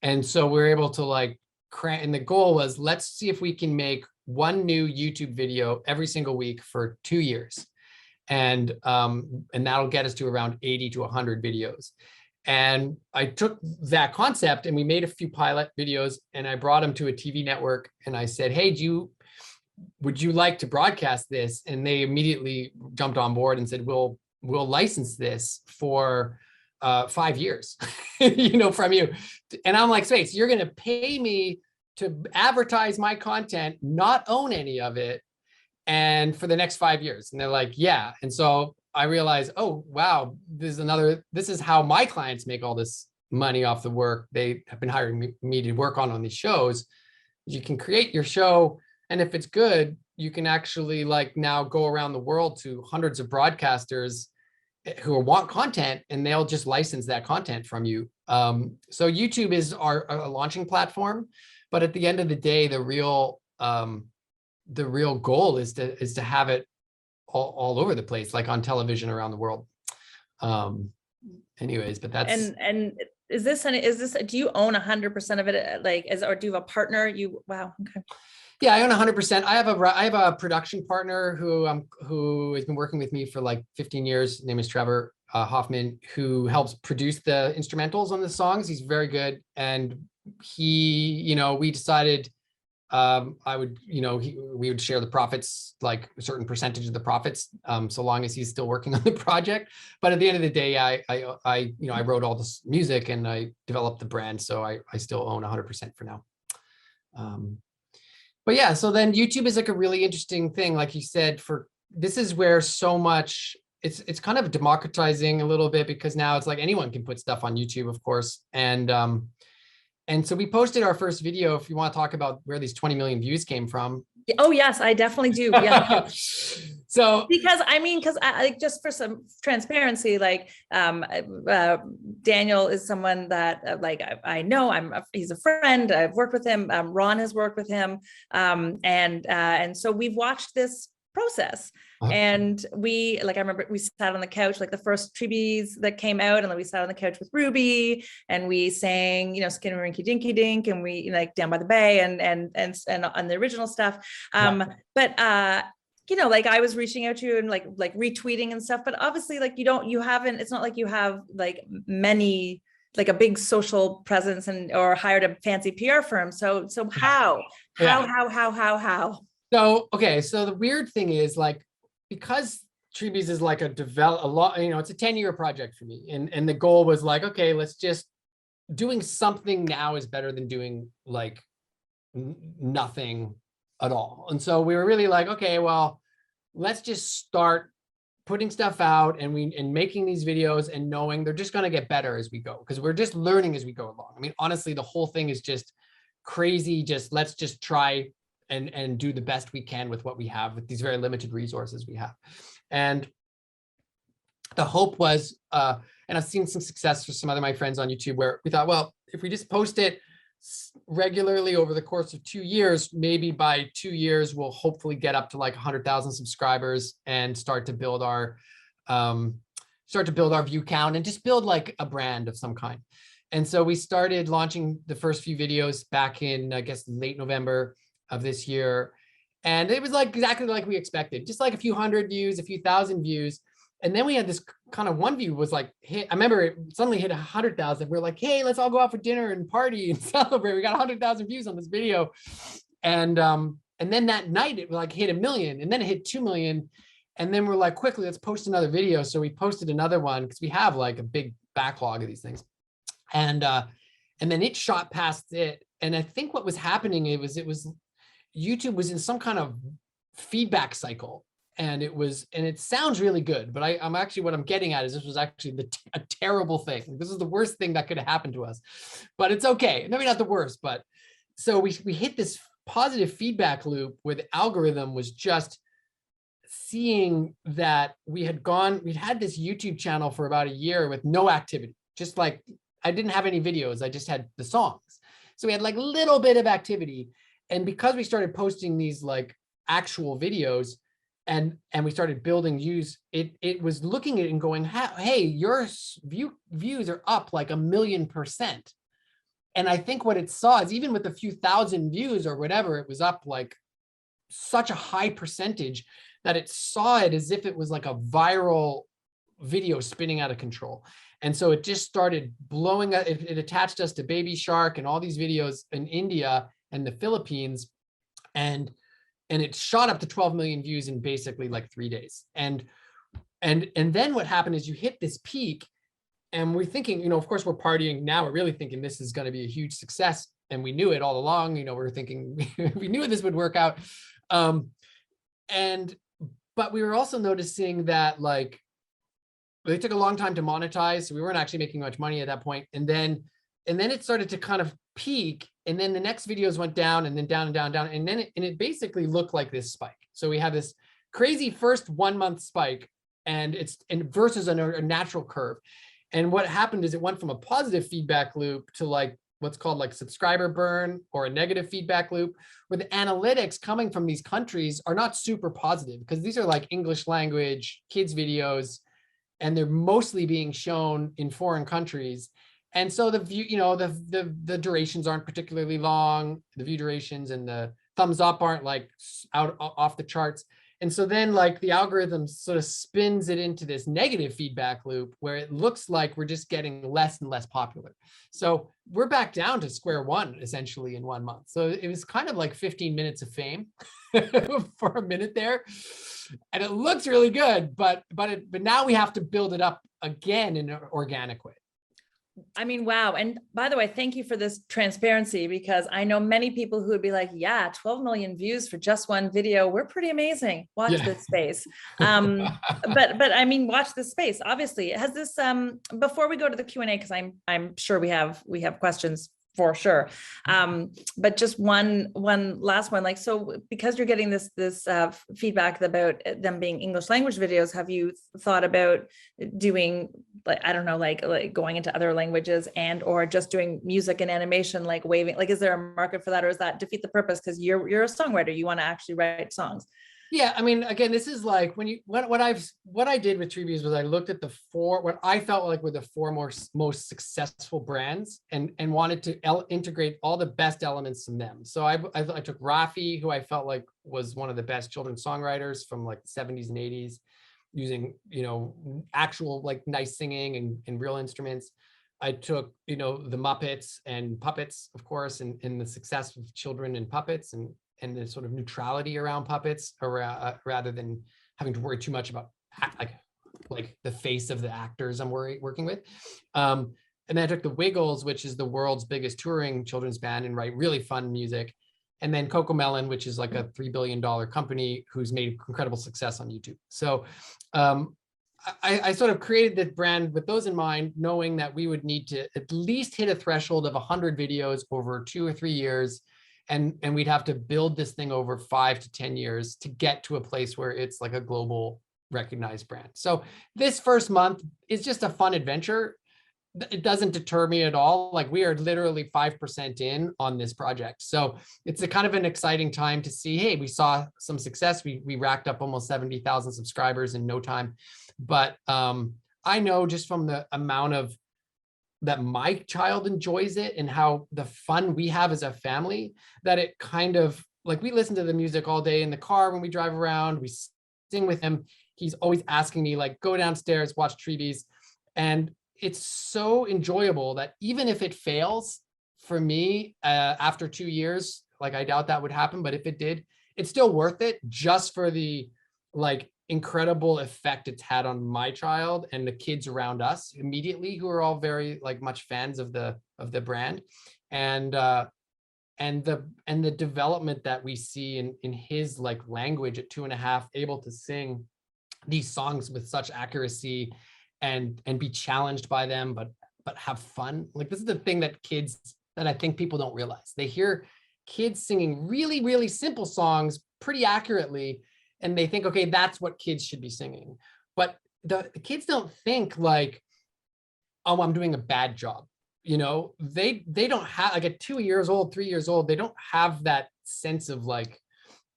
And so we're able to like crank, and the goal was, let's see if we can make one new YouTube video every single week for 2 years. And that'll get us to around 80 to 100 videos. And I took that concept and we made a few pilot videos, and I brought them to a TV network, and I said, hey, would you like to broadcast this? And they immediately jumped on board and said, we'll license this for 5 years, from you. And I'm like, wait, so you're going to pay me to advertise my content, not own any of it, and for the next 5 years? And they're like, yeah. And so I realized, oh, wow, this is how my clients make all this money off the work they have been hiring me to work on these shows. You can create your show, and if it's good, you can actually like now go around the world to hundreds of broadcasters who want content, and they'll just license that content from you. So YouTube is our launching platform, but at the end of the day, the real goal is to have it all over the place, like on television around the world. Anyways, but that's and is this do you own 100% of it, like or do you have a partner? Wow, okay. Yeah, I own 100%. I have a production partner who has been working with me for like 15 years. His name is Trevor Hoffman, who helps produce the instrumentals on the songs. He's very good, and we decided we would share the profits, like a certain percentage of the profits, so long as he's still working on the project. But at the end of the day, I wrote all this music and I developed the brand, so I still own 100% for now. But yeah, so then YouTube is like a really interesting thing, like you said. This is where so much it's kind of democratizing a little bit, because now it's like anyone can put stuff on YouTube, of course. And so we posted our first video. If you want to talk about where these 20 million views came from. Oh yes, I definitely do. Yeah. So because I just for some transparency, like Daniel is someone that I know. He's a friend. I've worked with him. Ron has worked with him, and so we've watched this process. And I remember we sat on the couch, like the first Treebees that came out, and then we sat on the couch with Ruby, and we sang, Skin and Rinky Dinky Dink, and we like Down by the Bay, and on the original stuff. But like I was reaching out to you and like retweeting and stuff, but obviously like it's not like you have like many, like a big social presence or hired a fancy PR firm. So how? So, okay. So the weird thing is, like, because Treebees is like it's a 10-year project for me. And the goal was like, okay, let's just doing something now is better than doing like nothing at all. And so we were really like, okay, well, let's just start putting stuff out and making these videos and knowing they're just going to get better as we go, because we're just learning as we go along. I mean, honestly, the whole thing is just crazy. Let's just try and do the best we can with what we have, with these very limited resources we have. And the hope was, and I've seen some success for some other of my friends on YouTube where we thought, well, if we just post it regularly over the course of 2 years, maybe by 2 years, we'll hopefully get up to like 100,000 subscribers and start to build our view count and just build like a brand of some kind. And so we started launching the first few videos back in, I guess, late November of this year. And it was like exactly like we expected, just like a few hundred views, a few thousand views. And then we had this kind of one view was like, hit, I remember it suddenly hit 100,000. We're like, hey, let's all go out for dinner and party and celebrate. We got 100,000 views on this video. And then that night it like hit 1 million, and then it hit 2 million. And then we're like, quickly, let's post another video. So we posted another one because we have like a big backlog of these things. And then it shot past it. And I think what was happening, it was YouTube was in some kind of feedback cycle. And it sounds really good, but I'm actually, what I'm getting at is this was actually a terrible thing. This is the worst thing that could have happened to us, but it's okay. Maybe not the worst, but so we hit this positive feedback loop where the algorithm was just seeing that we'd had this YouTube channel for about a year with no activity. Just like, I didn't have any videos. I just had the songs. So we had like a little bit of activity. And because we started posting these like actual videos, and we started building views, it was looking at it and going, hey, your views are up like 1,000,000%. And I think what it saw is even with a few thousand views or whatever, it was up like such a high percentage that it saw it as if it was like a viral video spinning out of control. And so it just started blowing up. It attached us to Baby Shark and all these videos in India and the Philippines. And it shot up to 12 million views in basically like 3 days. And then what happened is you hit this peak, and we're thinking, of course we're partying now. We're really thinking this is going to be a huge success. And we knew it all along, we're thinking, we knew this would work out. But we were also noticing that like, it took a long time to monetize. So we weren't actually making much money at that point. And then it started to kind of peak, and then the next videos went down, and then down and down and down, and then it basically looked like this spike. So we have this crazy first 1 month spike, and versus a natural curve. And what happened is it went from a positive feedback loop to like what's called like subscriber burn, or a negative feedback loop, where the analytics coming from these countries are not super positive, because these are like English language kids videos, and they're mostly being shown in foreign countries. And so the view, the durations aren't particularly long, the view durations, and the thumbs up aren't like off the charts. And so then like the algorithm sort of spins it into this negative feedback loop where it looks like we're just getting less and less popular. So we're back down to square one essentially in 1 month. So it was kind of like 15 minutes of fame for a minute there. And it looks really good, but now we have to build it up again in an organic way. I mean, wow. And by the way, thank you for this transparency, because I know many people who would be like, yeah, 12 million views for just one video. We're pretty amazing. Watch this space. But I mean, watch this space. Obviously it has this, before we go to the Q&A, because I'm sure we have questions for sure. But just one last one, like, so because you're getting this feedback about them being English language videos, have you thought about doing, like, I don't know, like going into other languages or just doing music and animation, like waving, like, is there a market for that, or does that defeat the purpose? Because you're a songwriter, you want to actually write songs. Yeah, I mean, again, this is like what I did with Treebees was I looked at what I felt like were the four most successful brands, and wanted to integrate all the best elements from them. So I took Rafi, who I felt like was one of the best children's songwriters from like the 70s and 80s, using actual like nice singing and real instruments. I took the Muppets and puppets, of course, and the success of children and puppets, and the sort of neutrality around puppets, rather than having to worry too much about like the face of the actors I'm working with. And then I took the Wiggles, which is the world's biggest touring children's band, and write really fun music. And then CoComelon, which is like a $3 billion company who's made incredible success on YouTube. So I sort of created this brand with those in mind, knowing that we would need to at least hit a threshold of 100 videos over 2 or 3 years. And we'd have to build this thing over 5 to 10 years to get to a place where it's like a global recognized brand. So this first month is just a fun adventure. It doesn't deter me at all. Like, we are literally 5% in on this project. So it's a kind of an exciting time to see, hey, we saw some success. We racked up almost 70,000 subscribers in no time. But I know just from the amount of that my child enjoys it and how the fun we have as a family, that it kind of, like, we listen to the music all day in the car when we drive around, we sing with him. He's always asking me, like, go downstairs, watch Treebees. And it's so enjoyable that even if it fails for me after 2 years, like, I doubt that would happen, but if it did, it's still worth it just for the, like, incredible effect it's had on my child and the kids around us immediately, who are all very, like, much fans of the brand. And the development that we see in his, like, language at 2.5, able to sing these songs with such accuracy and be challenged by them, but have fun. Like, this is the thing that I think people don't realize. They hear kids singing really, really simple songs pretty accurately, and they think, okay, that's what kids should be singing. But the kids don't think, like, oh, I'm doing a bad job. You know, they don't have, like, at 2 years old, 3 years old, they don't have that sense of, like,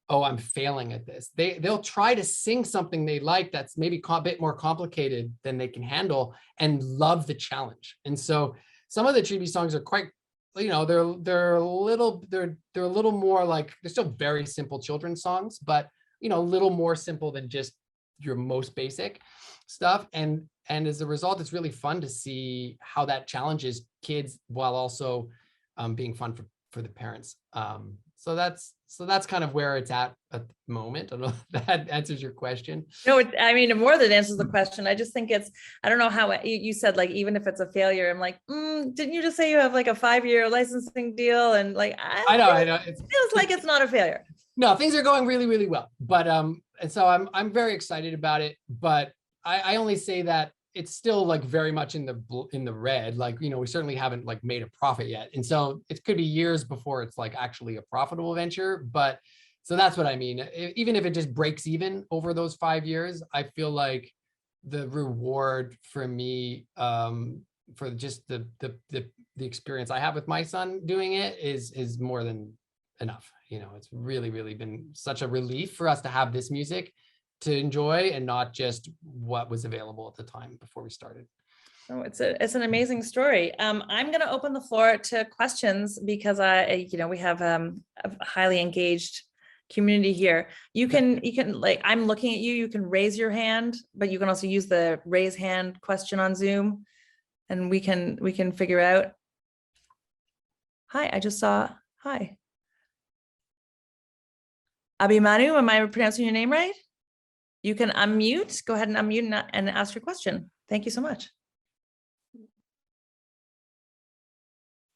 oh, I'm failing at this. They'll try to sing something they like that's maybe a bit more complicated than they can handle, and love the challenge. And so some of the Treebees songs are quite, you know, they're a little more, like, they're still very simple children's songs, but, you know, a little more simple than just your most basic stuff. And as a result, it's really fun to see how that challenges kids while also being fun for the parents. So that's kind of where it's at the moment. I don't know if that answers your question. No, I mean, more than answers the question. I just think I don't know how you said, like, even if it's a failure, I'm like, didn't you just say you have, like, a 5-year licensing deal? And, like, I know. It feels like it's not a failure. No, things are going really, really well. But and so I'm very excited about it. But I only say that it's still, like, very much in the red. Like, you know, we certainly haven't, like, made a profit yet. And so it could be years before it's, like, actually a profitable venture. But so that's what I mean. Even if it just breaks even over those 5 years, I feel like the reward for me, for just the experience I have with my son doing it is more than enough. You know, it's really, really been such a relief for us to have this music to enjoy, and not just what was available at the time before we started. Oh, it's an amazing story. I'm going to open the floor to questions, because we have a highly engaged community here. You can, like, I'm looking at you, you can raise your hand, but you can also use the raise hand question on Zoom, and we can figure out. Hi, I just saw, hi. Abimanu, am I pronouncing your name right? You can unmute, go ahead and unmute and ask your question. Thank you so much.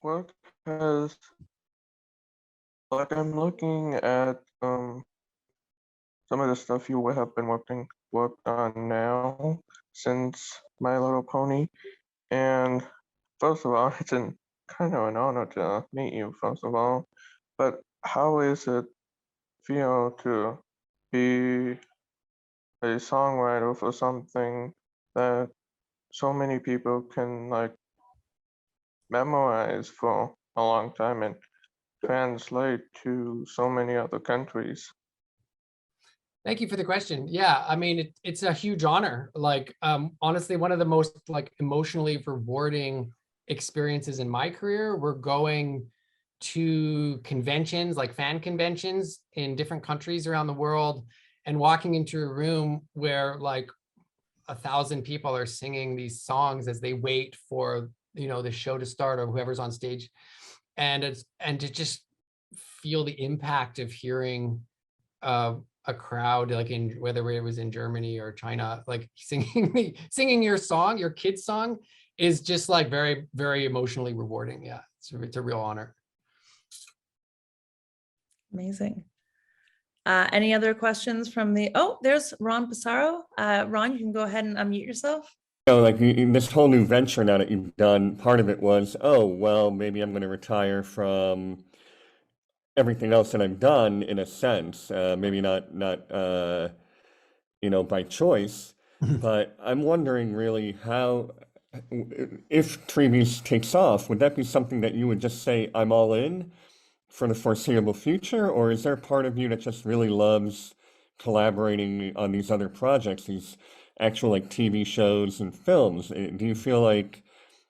What has, like, I'm looking at some of the stuff you have been worked on now since My Little Pony, and first of all, it's kind of an honor to meet you, first of all. But how is it feel to be a songwriter for something that so many people can, like, memorize for a long time and translate to so many other countries? Thank you for the question. Yeah, I mean, it's a huge honor. Like, honestly, one of the most, like, emotionally rewarding experiences in my career were going to conventions, like fan conventions in different countries around the world, and walking into a room where, like, 1,000 people are singing these songs as they wait for, you know, the show to start, or whoever's on stage, and to just feel the impact of hearing a crowd, like, in whether it was in Germany or China, like, singing your song, your kid's song, is just, like, very, very emotionally rewarding. Yeah, it's a real honor. Amazing. Any other questions from there's Ron Pissarro. Ron, you can go ahead and unmute yourself. Like, this whole new venture now that you've done, part of it was, oh, well, maybe I'm going to retire from everything else that I've done, in a sense. Maybe not by choice. But I'm wondering really how, if Treebees takes off, would that be something that you would just say, I'm all in for the foreseeable future? Or is there part of you that just really loves collaborating on these other projects, these actual like TV shows and films? Do you feel like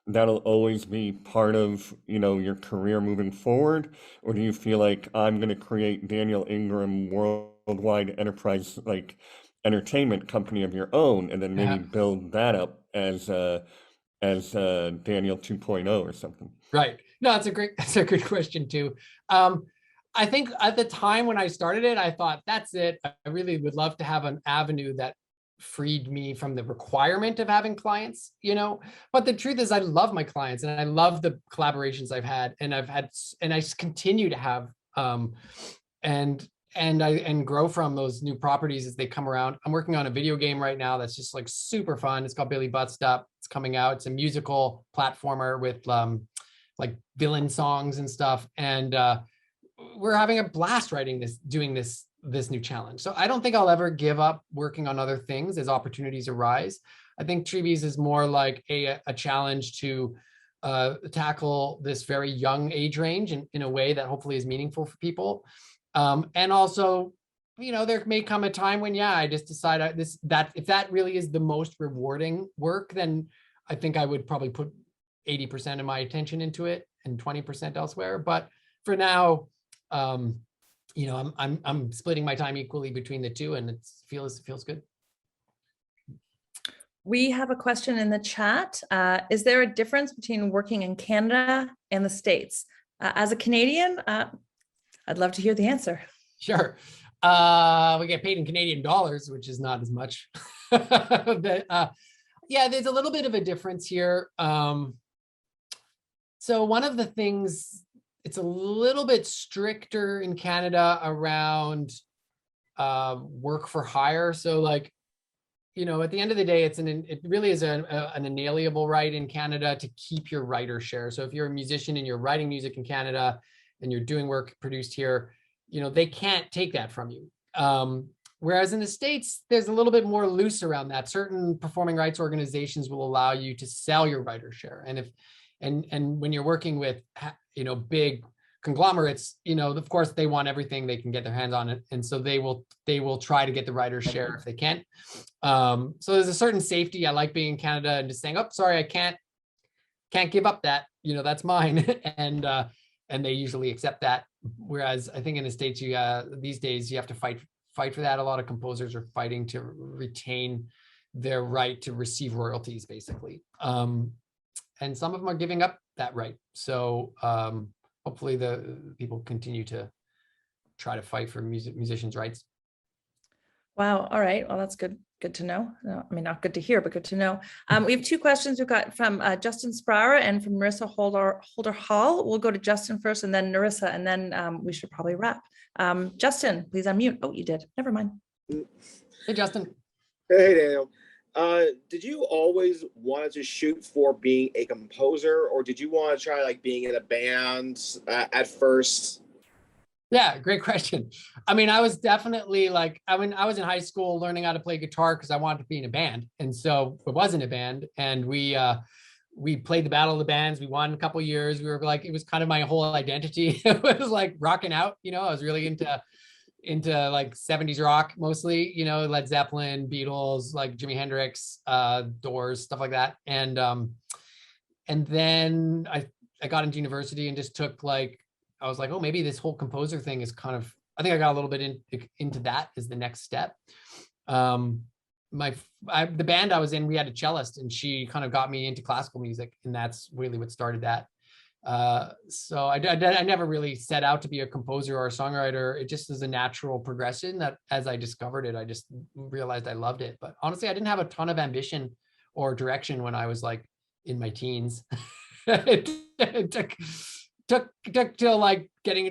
that'll always be part of, your career moving forward? Or do you feel like I'm going to create Daniel Ingram worldwide enterprise, like entertainment company of your own, and then maybe Yeah. build that up as Daniel 2.0 or something? Right. No, that's a good question too. I think at the time when I started it, I thought, that's it. I really would love to have an avenue that freed me from the requirement of having clients, but the truth is I love my clients and I love the collaborations I've had, and I continue to have, and grow from those new properties as they come around. I'm working on a video game right now that's just like super fun. It's called Billy Butts Up. It's coming out. It's a musical platformer with like villain songs and stuff. And we're having a blast doing this new challenge. So I don't think I'll ever give up working on other things as opportunities arise. I think Treebees is more like a challenge to tackle this very young age range in a way that hopefully is meaningful for people. And also, there may come a time when, I just decide that if that really is the most rewarding work, then I think I would probably put 80% of my attention into it and 20% elsewhere. But for now, I'm splitting my time equally between the two, and it feels good. We have a question in the chat. Is there a difference between working in Canada and the States? As a Canadian, I'd love to hear the answer. Sure. We get paid in Canadian dollars, which is not as much. But, there's a little bit of a difference here. So one of the things, it's a little bit stricter in Canada around work for hire. So like, at the end of the day, it really is an inalienable right in Canada to keep your writer share. So if you're a musician and you're writing music in Canada and you're doing work produced here, they can't take that from you. Whereas in the States, there's a little bit more loose around that. Certain performing rights organizations will allow you to sell your writer share. And when you're working with, big conglomerates, of course they want everything they can get their hands on it. And so they will try to get the writer's share if they can. So there's a certain safety. I like being in Canada and just saying, oh, sorry, I can't give up that, that's mine. And they usually accept that. Whereas I think in the States, these days you have to fight for that. A lot of composers are fighting to retain their right to receive royalties, basically. And some of them are giving up that right. So hopefully the people continue to try to fight for musicians' rights. Wow. All right. Well, that's good to know. No, I mean, not good to hear, but good to know. We have two questions we've got from Justin Sprower and from Narissa Holder Hall. We'll go to Justin first and then Narissa, and then we should probably wrap. Justin, please unmute. Oh, you did. Never mind. Hey, Justin. Hey, Daniel. Did you always want to shoot for being a composer, or did you want to try like being in a band at first? Yeah, great question. I mean, I was definitely I was in high school learning how to play guitar because I wanted to be in a band. And so it wasn't a band. And we played the Battle of the Bands. We won a couple of years. We were it was kind of my whole identity. It was like rocking out, I was really into like 70s rock mostly, Led Zeppelin, Beatles, like Jimi Hendrix, Doors, stuff like that. And then I got into university and just took I was like, oh, maybe this whole composer thing is kind of, I think I got a little bit into that as the next step. The band I was in, we had a cellist and she kind of got me into classical music, and that's really what started that. So I never really set out to be a composer or a songwriter. It just is a natural progression that as I discovered it, I just realized I loved it. But honestly, I didn't have a ton of ambition or direction when I was in my teens. It took till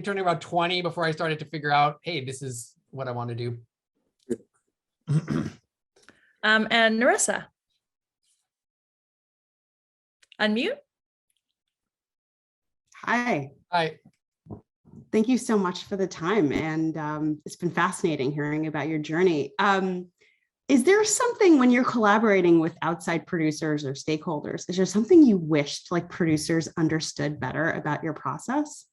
turning about 20 before I started to figure out, hey, this is what I want to do. And Narissa, unmute. Hi. Hi. Thank you so much for the time. And it's been fascinating hearing about your journey. Is there something when you're collaborating with outside producers or stakeholders, is there something you wished like producers understood better about your process?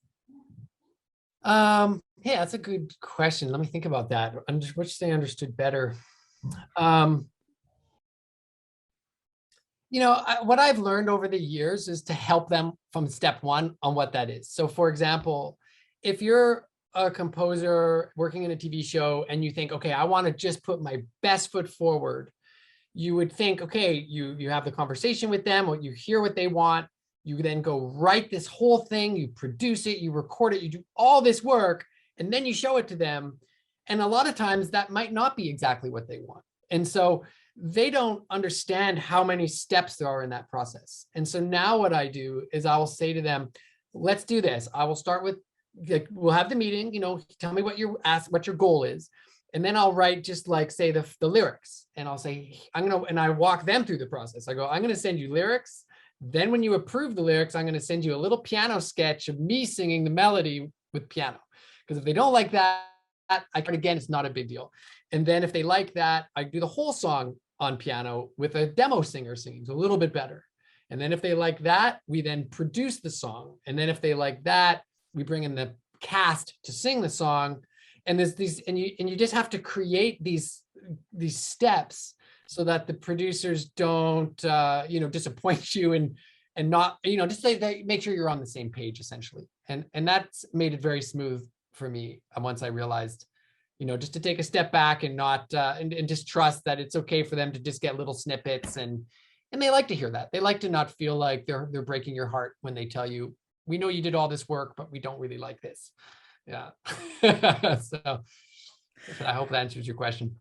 Yeah, that's a good question. Let me think about that. Which they understood better. What I've learned over the years is to help them from step one on what that is. So for example, if you're a composer working in a TV show and you think, okay, I want to just put my best foot forward, you would think, okay, you have the conversation with them, or you hear what they want, you then go write this whole thing, you produce it, you record it, you do all this work, and then you show it to them. And a lot of times that might not be exactly what they want. And so they don't understand how many steps there are in that process. And so now what I do is I will say to them, let's do this. I will start with, like, we'll have the meeting, tell me what your goal is. And then I'll write just like, say the lyrics, and I'll say, and I walk them through the process. I go, I'm going to send you lyrics. Then when you approve the lyrics, I'm going to send you a little piano sketch of me singing the melody with piano. Because if they don't like that, again, it's not a big deal. And then if they like that, I do the whole song on piano with a demo singer singing, so a little bit better. And then if they like that, we then produce the song. And then if they like that, we bring in the cast to sing the song. And there's these, and you just have to create these steps so that the producers don't disappoint you and not, just they make sure you're on the same page essentially. And that's made it very smooth for me once I realized, just to take a step back and not and just trust that it's okay for them to just get little snippets, and they like to hear that. They like to not feel like they're breaking your heart when they tell you, we know you did all this work, but we don't really like this. Yeah. So I hope that answers your question.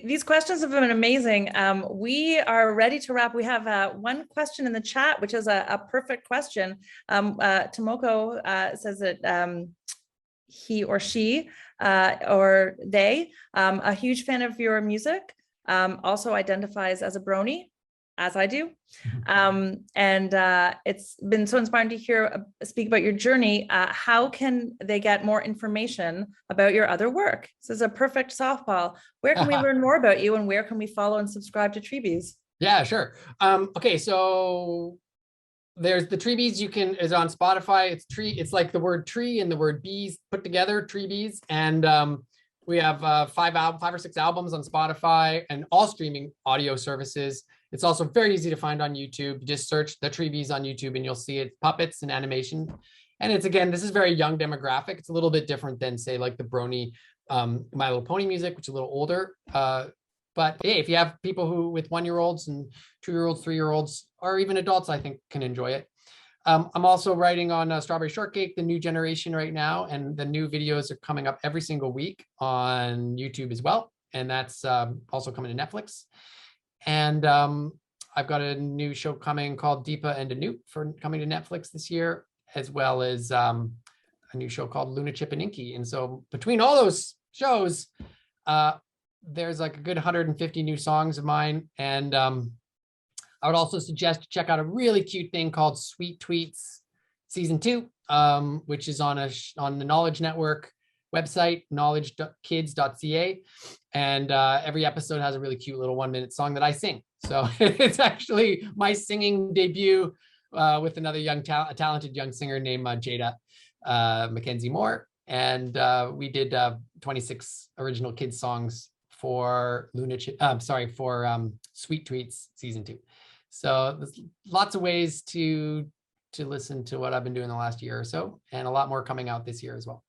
These questions have been amazing. We are ready to wrap. We have one question in the chat, which is a perfect question. Tomoko says that he or she or they, a huge fan of your music, also identifies as a brony, as I do. It's been so inspiring to hear speak about your journey. How can they get more information about your other work? This is a perfect softball. Where can we learn more about you, and where can we follow and subscribe to Treebees? Yeah, sure. Okay, so there's the Treebees is on Spotify. It's like the word tree and the word bees put together, Treebees. And we have 5 or 6 albums on Spotify and all streaming audio services. It's also very easy to find on YouTube. You just search the Treebees on YouTube and you'll see it, puppets and animation. And it's, again, this is very young demographic. It's a little bit different than, say, like the brony My Little Pony music, which is a little older. But hey, if you have people who with 1-year-olds and 2-year-olds, 3-year-olds, or even adults, I think can enjoy it. I'm also writing on Strawberry Shortcake, the new generation right now, and the new videos are coming up every single week on YouTube as well. And that's also coming to Netflix. And I've got a new show coming called Deepa and Anoop coming to Netflix this year, as well as a new show called Luna Chip and Inky. And so between all those shows, there's like a good 150 new songs of mine. And I would also suggest to check out a really cute thing called Sweet Tweets Season 2, which is on the Knowledge Network website, knowledgekids.ca. And every episode has a really cute little 1-minute song that I sing. So it's actually my singing debut with another talented young singer named Jada Mackenzie Moore. And we did 26 original kids songs for Sweet Tweets Season 2. So there's lots of ways to listen to what I've been doing the last year or so, and a lot more coming out this year as well.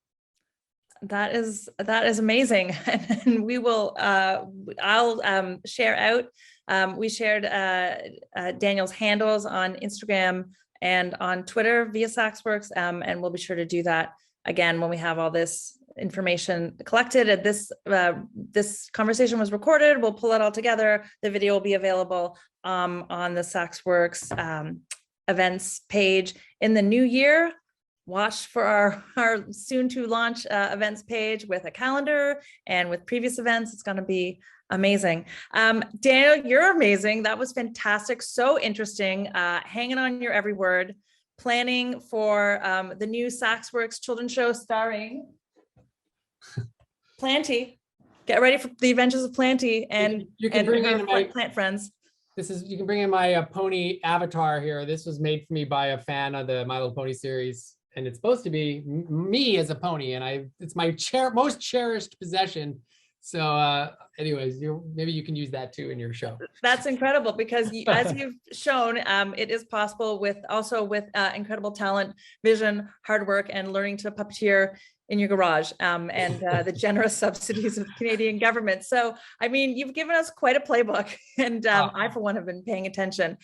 That is amazing. And we will, I'll share out. We shared Daniel's handles on Instagram and on Twitter via SaksWorks, and we'll be sure to do that again when we have all this information collected. And this conversation was recorded. We'll pull it all together. The video will be available on the SaksWorks events page in the new year. Watch for our soon to launch events page with a calendar and with previous events. It's going to be amazing. Daniel, you're amazing. That was fantastic. So interesting. Hanging on your every word. Planning for the new SaksWorks children's show starring Planty Get ready for the adventures of Planty and You can bring in my plant friends. you can bring in my pony avatar here. This was made for me by a fan of the My Little Pony series, and it's supposed to be me as a pony, and it's my most cherished possession. So anyways, maybe you can use that too in your show. That's incredible because as you've shown, it is possible with incredible talent, vision, hard work, and learning to puppeteer in your garage, and the generous subsidies of the Canadian government. So, I mean, you've given us quite a playbook, and I, for one, have been paying attention.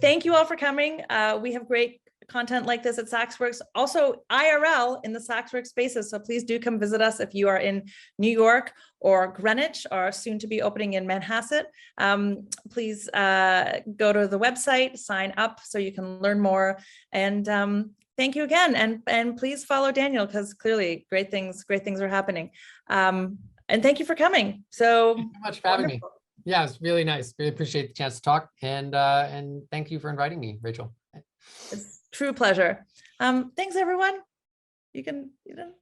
Thank you all for coming. We have great content like this at SaksWorks, also IRL in the SaksWorks spaces. So please do come visit us if you are in New York or Greenwich or soon to be opening in Manhasset. Please go to the website, sign up so you can learn more. And thank you again. And please follow Daniel because clearly great things are happening. And thank you for coming. So thank you so much for having me. Yeah, it's really nice. Really appreciate the chance to talk. And thank you for inviting me, Rachel. It's a true pleasure. Thanks, everyone. You can